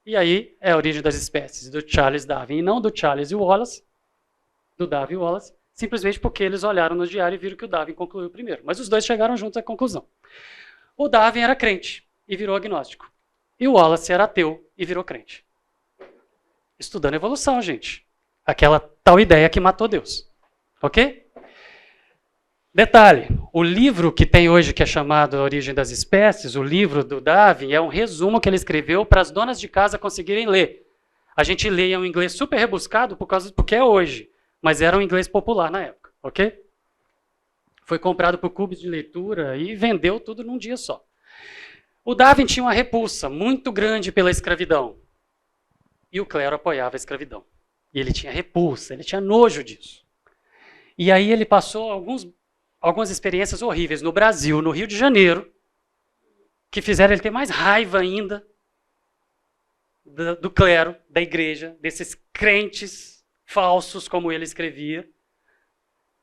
E aí é a origem das espécies, do Charles Darwin, e não do Charles e Wallace, do Darwin e Wallace, simplesmente porque eles olharam no diário e viram que o Darwin concluiu primeiro. Mas os dois chegaram juntos à conclusão. O Darwin era crente e virou agnóstico. E o Wallace era ateu e virou crente. Estudando evolução, gente. Aquela tal ideia que matou Deus. Ok? Detalhe, o livro que tem hoje, que é chamado A Origem das Espécies, o livro do Darwin, é um resumo que ele escreveu para as donas de casa conseguirem ler. A gente lê em um inglês super rebuscado porque é hoje, mas era um inglês popular na época, ok? Foi comprado por clubes de leitura e vendeu tudo num dia só. O Darwin tinha uma repulsa muito grande pela escravidão. E o clero apoiava a escravidão. E ele tinha repulsa, ele tinha nojo disso. E aí ele passou algumas experiências horríveis no Brasil, no Rio de Janeiro, que fizeram ele ter mais raiva ainda do clero, da igreja, desses crentes falsos, como ele escrevia,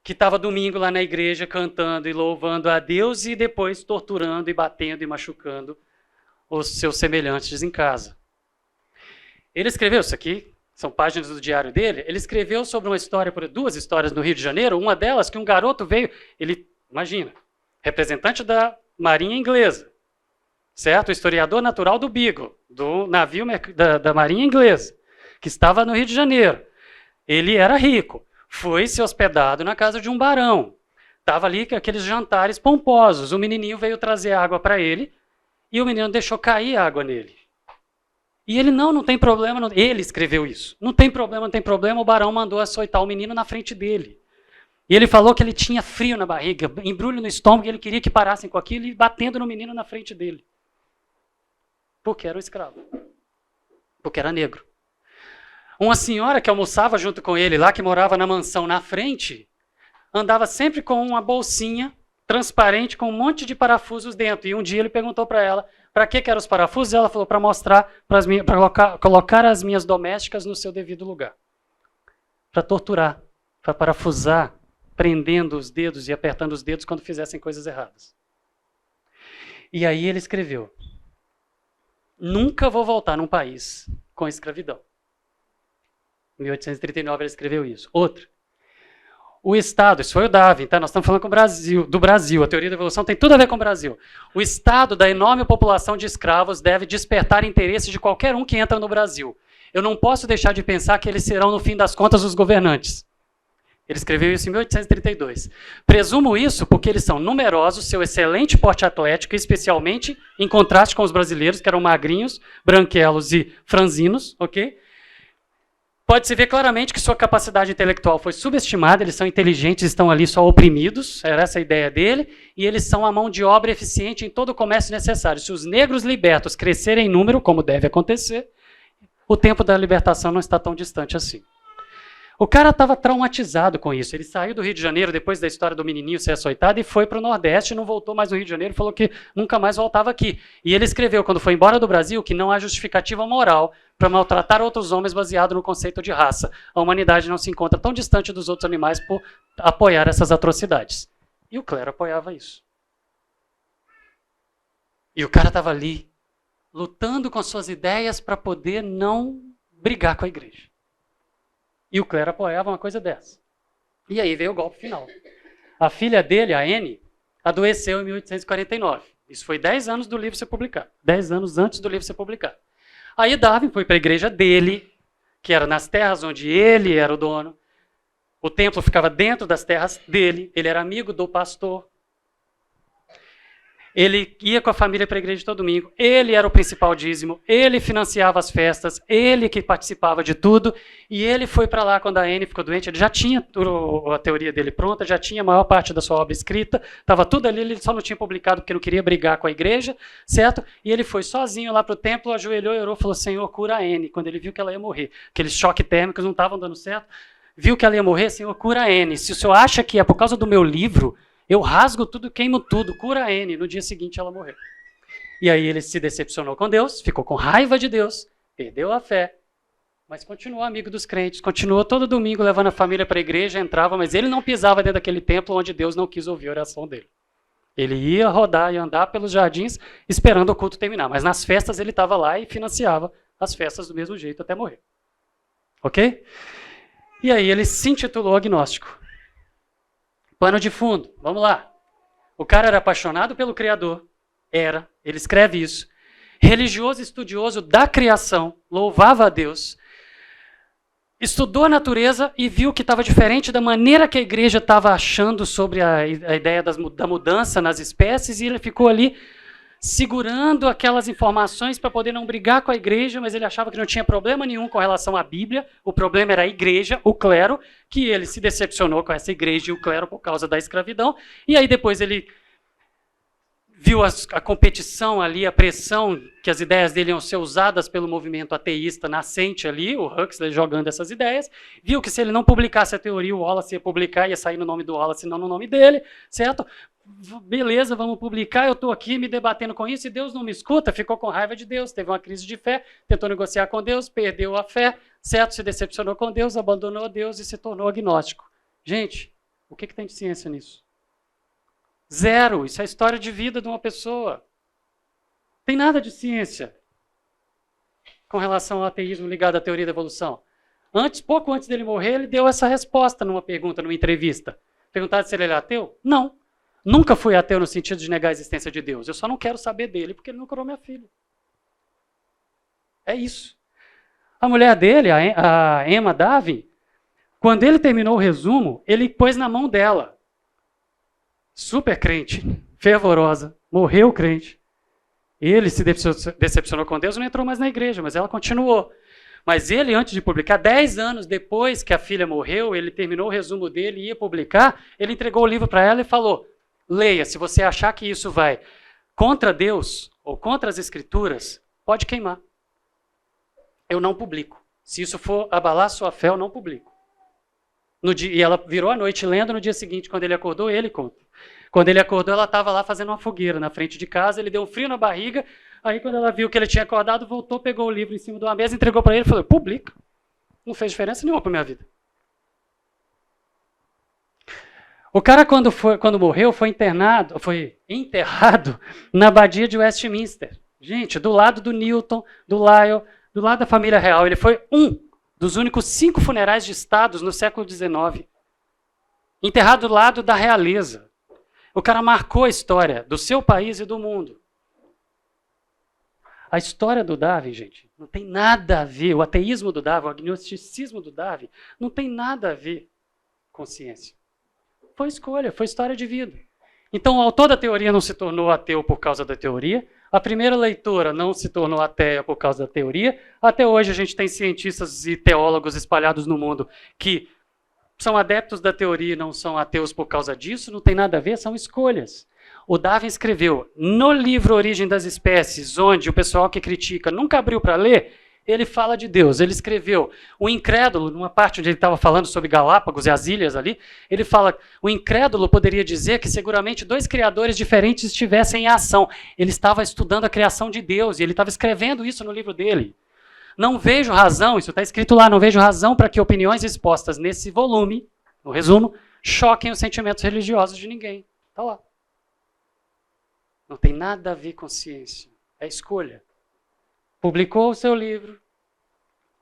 que estava domingo lá na igreja cantando e louvando a Deus e depois torturando e batendo e machucando os seus semelhantes em casa. Ele escreveu isso aqui, são páginas do diário dele, ele escreveu sobre uma história, duas histórias no Rio de Janeiro, uma delas que um garoto veio, ele, imagina, representante da Marinha Inglesa, certo? O historiador natural do Beagle, do navio da Marinha Inglesa, que estava no Rio de Janeiro. Ele era rico, foi se hospedado na casa de um barão, estava ali com aqueles jantares pomposos, o menininho veio trazer água para ele e o menino deixou cair água nele. E ele, não tem problema. Não. Ele escreveu isso. Não tem problema. O barão mandou açoitar o menino na frente dele. E ele falou que ele tinha frio na barriga, embrulho no estômago, e ele queria que parassem com aquilo e batendo no menino na frente dele. Porque era um escravo. Porque era negro. Uma senhora que almoçava junto com ele lá, que morava na mansão na frente, andava sempre com uma bolsinha transparente com um monte de parafusos dentro. E um dia ele perguntou para ela, para que eram os parafusos? E ela falou, para mostrar, para colocar as minhas domésticas no seu devido lugar. Para torturar, para parafusar, prendendo os dedos e apertando os dedos quando fizessem coisas erradas. E aí ele escreveu, nunca vou voltar num país com escravidão. Em 1839 ele escreveu isso. Outro. O Estado, isso foi o Darwin, tá? Nós estamos falando do Brasil, a teoria da evolução tem tudo a ver com o Brasil. O Estado da enorme população de escravos deve despertar interesse de qualquer um que entra no Brasil. Eu não posso deixar de pensar que eles serão, no fim das contas, os governantes. Ele escreveu isso em 1832. Presumo isso porque eles são numerosos, seu excelente porte atlético, especialmente em contraste com os brasileiros, que eram magrinhos, branquelos e franzinos, ok? Pode-se ver claramente que sua capacidade intelectual foi subestimada, eles são inteligentes, estão ali só oprimidos, era essa a ideia dele, e eles são a mão de obra eficiente em todo o comércio necessário. Se os negros libertos crescerem em número, como deve acontecer, o tempo da libertação não está tão distante assim. O cara estava traumatizado com isso, ele saiu do Rio de Janeiro depois da história do menininho ser açoitado e foi para o Nordeste, não voltou mais no Rio de Janeiro, falou que nunca mais voltava aqui. E ele escreveu, quando foi embora do Brasil, que não há justificativa moral para maltratar outros homens baseado no conceito de raça. A humanidade não se encontra tão distante dos outros animais por apoiar essas atrocidades. E o clero apoiava isso. E o cara estava ali, lutando com suas ideias para poder não brigar com a igreja. E o clero apoiava uma coisa dessa. E aí veio o golpe final. A filha dele, a Anne, adoeceu em 1849. Isso foi 10 anos do livro ser publicado. 10 anos antes do livro ser publicado. Aí Darwin foi para a igreja dele, que era nas terras onde ele era o dono. O templo ficava dentro das terras dele. Ele era amigo do pastor. Ele ia com a família para a igreja todo domingo. Ele era o principal dízimo. Ele financiava as festas. Ele que participava de tudo. E ele foi para lá quando a Anne ficou doente. Ele já tinha a teoria dele pronta, já tinha a maior parte da sua obra escrita. Estava tudo ali, ele só não tinha publicado porque não queria brigar com a igreja, certo? E ele foi sozinho lá para o templo, ajoelhou e orou, falou, Senhor, cura a Anne. Quando ele viu que ela ia morrer. Aqueles choques térmicos não estavam dando certo. Viu que ela ia morrer, Senhor, cura a Anne. Se o senhor acha que é por causa do meu livro, eu rasgo tudo, queimo tudo, cura a Anne. No dia seguinte ela morreu. E aí ele se decepcionou com Deus, ficou com raiva de Deus, perdeu a fé, mas continuou amigo dos crentes, continuou todo domingo levando a família para a igreja, entrava, mas ele não pisava dentro daquele templo onde Deus não quis ouvir a oração dele. Ele ia rodar e andar pelos jardins esperando o culto terminar, mas nas festas ele estava lá e financiava as festas do mesmo jeito até morrer. Ok? E aí ele se intitulou agnóstico. Pano de fundo, vamos lá. O cara era apaixonado pelo Criador, ele escreve isso. Religioso estudioso da criação, louvava a Deus. Estudou a natureza e viu que estava diferente da maneira que a igreja estava achando sobre a ideia da mudança nas espécies, e ele ficou ali segurando aquelas informações para poder não brigar com a igreja, mas ele achava que não tinha problema nenhum com relação à Bíblia, o problema era a igreja, o clero, que ele se decepcionou com essa igreja e o clero por causa da escravidão, e aí depois ele viu a competição ali, a pressão que as ideias dele iam ser usadas pelo movimento ateísta nascente ali, o Huxley jogando essas ideias, viu que se ele não publicasse a teoria, o Wallace ia publicar, ia sair no nome do Wallace, não no nome dele, certo? Beleza, vamos publicar, eu estou aqui me debatendo com isso e Deus não me escuta, ficou com raiva de Deus, teve uma crise de fé, tentou negociar com Deus, perdeu a fé, certo? Se decepcionou com Deus, abandonou Deus e se tornou agnóstico. Gente, o que tem de ciência nisso? Zero, isso é a história de vida de uma pessoa. Tem nada de ciência com relação ao ateísmo ligado à teoria da evolução. Pouco antes dele morrer, ele deu essa resposta numa pergunta, numa entrevista. Perguntaram se ele era ateu? Não. Nunca fui ateu no sentido de negar a existência de Deus. Eu só não quero saber dele porque ele não curou minha filha. É isso. A mulher dele, a Emma Darwin, quando ele terminou o resumo, ele pôs na mão dela. Super crente, fervorosa, morreu crente. Ele se decepcionou com Deus e não entrou mais na igreja, mas ela continuou. Mas ele, antes de publicar, 10 anos depois que a filha morreu, ele terminou o resumo dele e ia publicar, ele entregou o livro para ela e falou, leia, se você achar que isso vai contra Deus ou contra as Escrituras, pode queimar. Eu não publico. Se isso for abalar sua fé, eu não publico. E ela virou a noite lendo, no dia seguinte, quando ele acordou, ele conta. Quando ele acordou, ela estava lá fazendo uma fogueira na frente de casa, ele deu um frio na barriga, aí quando ela viu que ele tinha acordado, voltou, pegou o livro em cima de uma mesa, entregou para ele e falou, publica. Não fez diferença nenhuma para minha vida. O cara, quando morreu, foi enterrado na abadia de Westminster. Gente, do lado do Newton, do Lyle, do lado da família real. Ele foi um dos únicos 5 funerais de estados no século XIX. Enterrado do lado da realeza. O cara marcou a história do seu país e do mundo. A história do Darwin, gente, não tem nada a ver. O ateísmo do Darwin, o agnosticismo do Darwin, não tem nada a ver com ciência. Foi escolha, foi história de vida. Então, o autor da teoria não se tornou ateu por causa da teoria. A primeira leitora não se tornou ateia por causa da teoria. Até hoje a gente tem cientistas e teólogos espalhados no mundo que são adeptos da teoria e não são ateus por causa disso. Não tem nada a ver, são escolhas. O Darwin escreveu no livro Origem das Espécies, onde o pessoal que critica nunca abriu para ler, ele fala de Deus. Ele escreveu o incrédulo, numa parte onde ele estava falando sobre Galápagos e as ilhas ali, ele fala, o incrédulo poderia dizer que seguramente 2 criadores diferentes estivessem em ação. Ele estava estudando a criação de Deus e ele estava escrevendo isso no livro dele. Não vejo razão, isso está escrito lá, não vejo razão para que opiniões expostas nesse volume, no resumo, choquem os sentimentos religiosos de ninguém. Está lá. Não tem nada a ver com ciência. É escolha. Publicou o seu livro,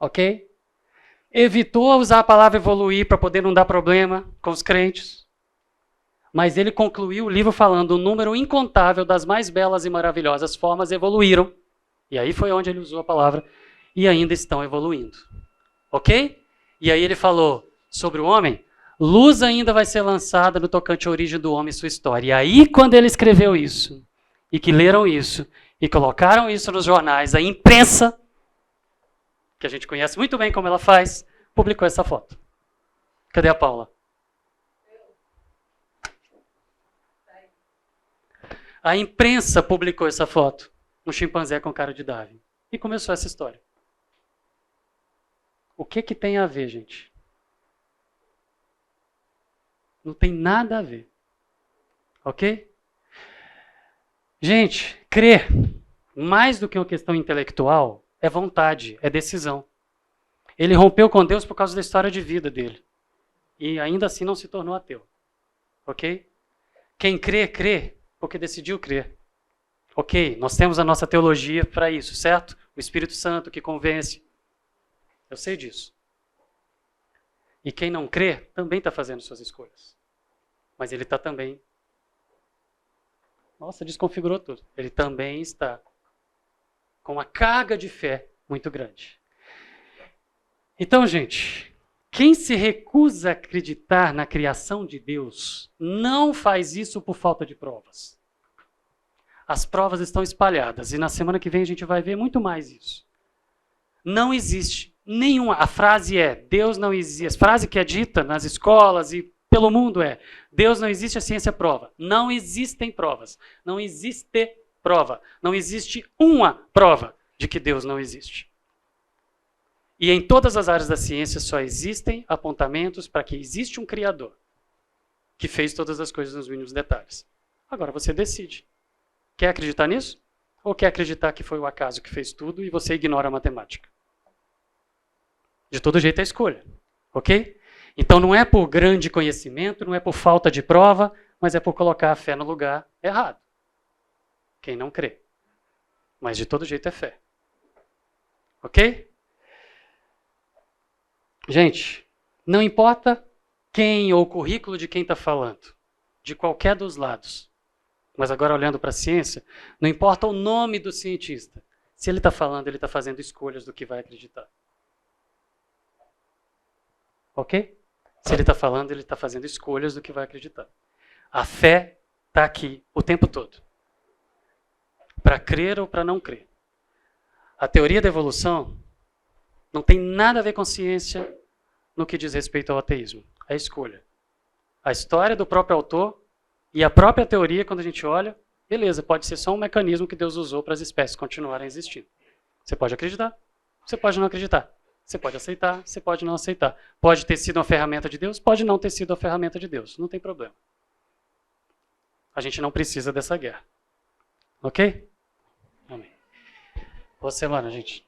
ok? Evitou usar a palavra evoluir para poder não dar problema com os crentes. Mas ele concluiu o livro falando um número incontável das mais belas e maravilhosas formas evoluíram. E aí foi onde ele usou a palavra e ainda estão evoluindo. Ok? E aí ele falou sobre o homem, luz ainda vai ser lançada no tocante à origem do homem e sua história. E aí quando ele escreveu isso, e que leram isso, e colocaram isso nos jornais, a imprensa, que a gente conhece muito bem como ela faz, publicou essa foto. Cadê a Paula? A imprensa publicou essa foto, um chimpanzé com cara de Darwin. E começou essa história. O que tem a ver, gente? Não tem nada a ver. Ok? Gente, crer, mais do que uma questão intelectual, é vontade, é decisão. Ele rompeu com Deus por causa da história de vida dele. E ainda assim não se tornou ateu. Ok? Quem crê, crê porque decidiu crer. Ok, nós temos a nossa teologia para isso, certo? O Espírito Santo que convence. Eu sei disso. E quem não crê também está fazendo suas escolhas. Mas ele está também... Nossa, desconfigurou tudo. Ele também está com uma carga de fé muito grande. Então, gente, quem se recusa a acreditar na criação de Deus não faz isso por falta de provas. As provas estão espalhadas e na semana que vem a gente vai ver muito mais isso. Não existe nenhuma. A frase é Deus não existe. A frase que é dita nas escolas e pelo mundo é Deus não existe, a ciência prova. Não existem provas. Não existe prova. Não existe uma prova de que Deus não existe. E em todas as áreas da ciência só existem apontamentos para que existe um Criador que fez todas as coisas nos mínimos detalhes. Agora você decide. Quer acreditar nisso? Ou quer acreditar que foi o acaso que fez tudo e você ignora a matemática? De todo jeito é escolha. Ok? Então não é por grande conhecimento, não é por falta de prova, mas é por colocar a fé no lugar errado. Quem não crê. Mas de todo jeito é fé. Ok? Gente, não importa quem ou o currículo de quem está falando, de qualquer dos lados. Mas agora olhando para a ciência, não importa o nome do cientista. Se ele está falando, ele está fazendo escolhas do que vai acreditar. Ok? Se ele está falando, ele está fazendo escolhas do que vai acreditar. A fé está aqui o tempo todo. para crer ou para não crer. A teoria da evolução não tem nada a ver com ciência no que diz respeito ao ateísmo. É escolha. A história do próprio autor e a própria teoria, quando a gente olha, beleza, pode ser só um mecanismo que Deus usou para as espécies continuarem existindo. Você pode acreditar, você pode não acreditar. Você pode aceitar, você pode não aceitar. Pode ter sido uma ferramenta de Deus, pode não ter sido uma ferramenta de Deus. Não tem problema. A gente não precisa dessa guerra. Ok? Amém. Boa semana, gente.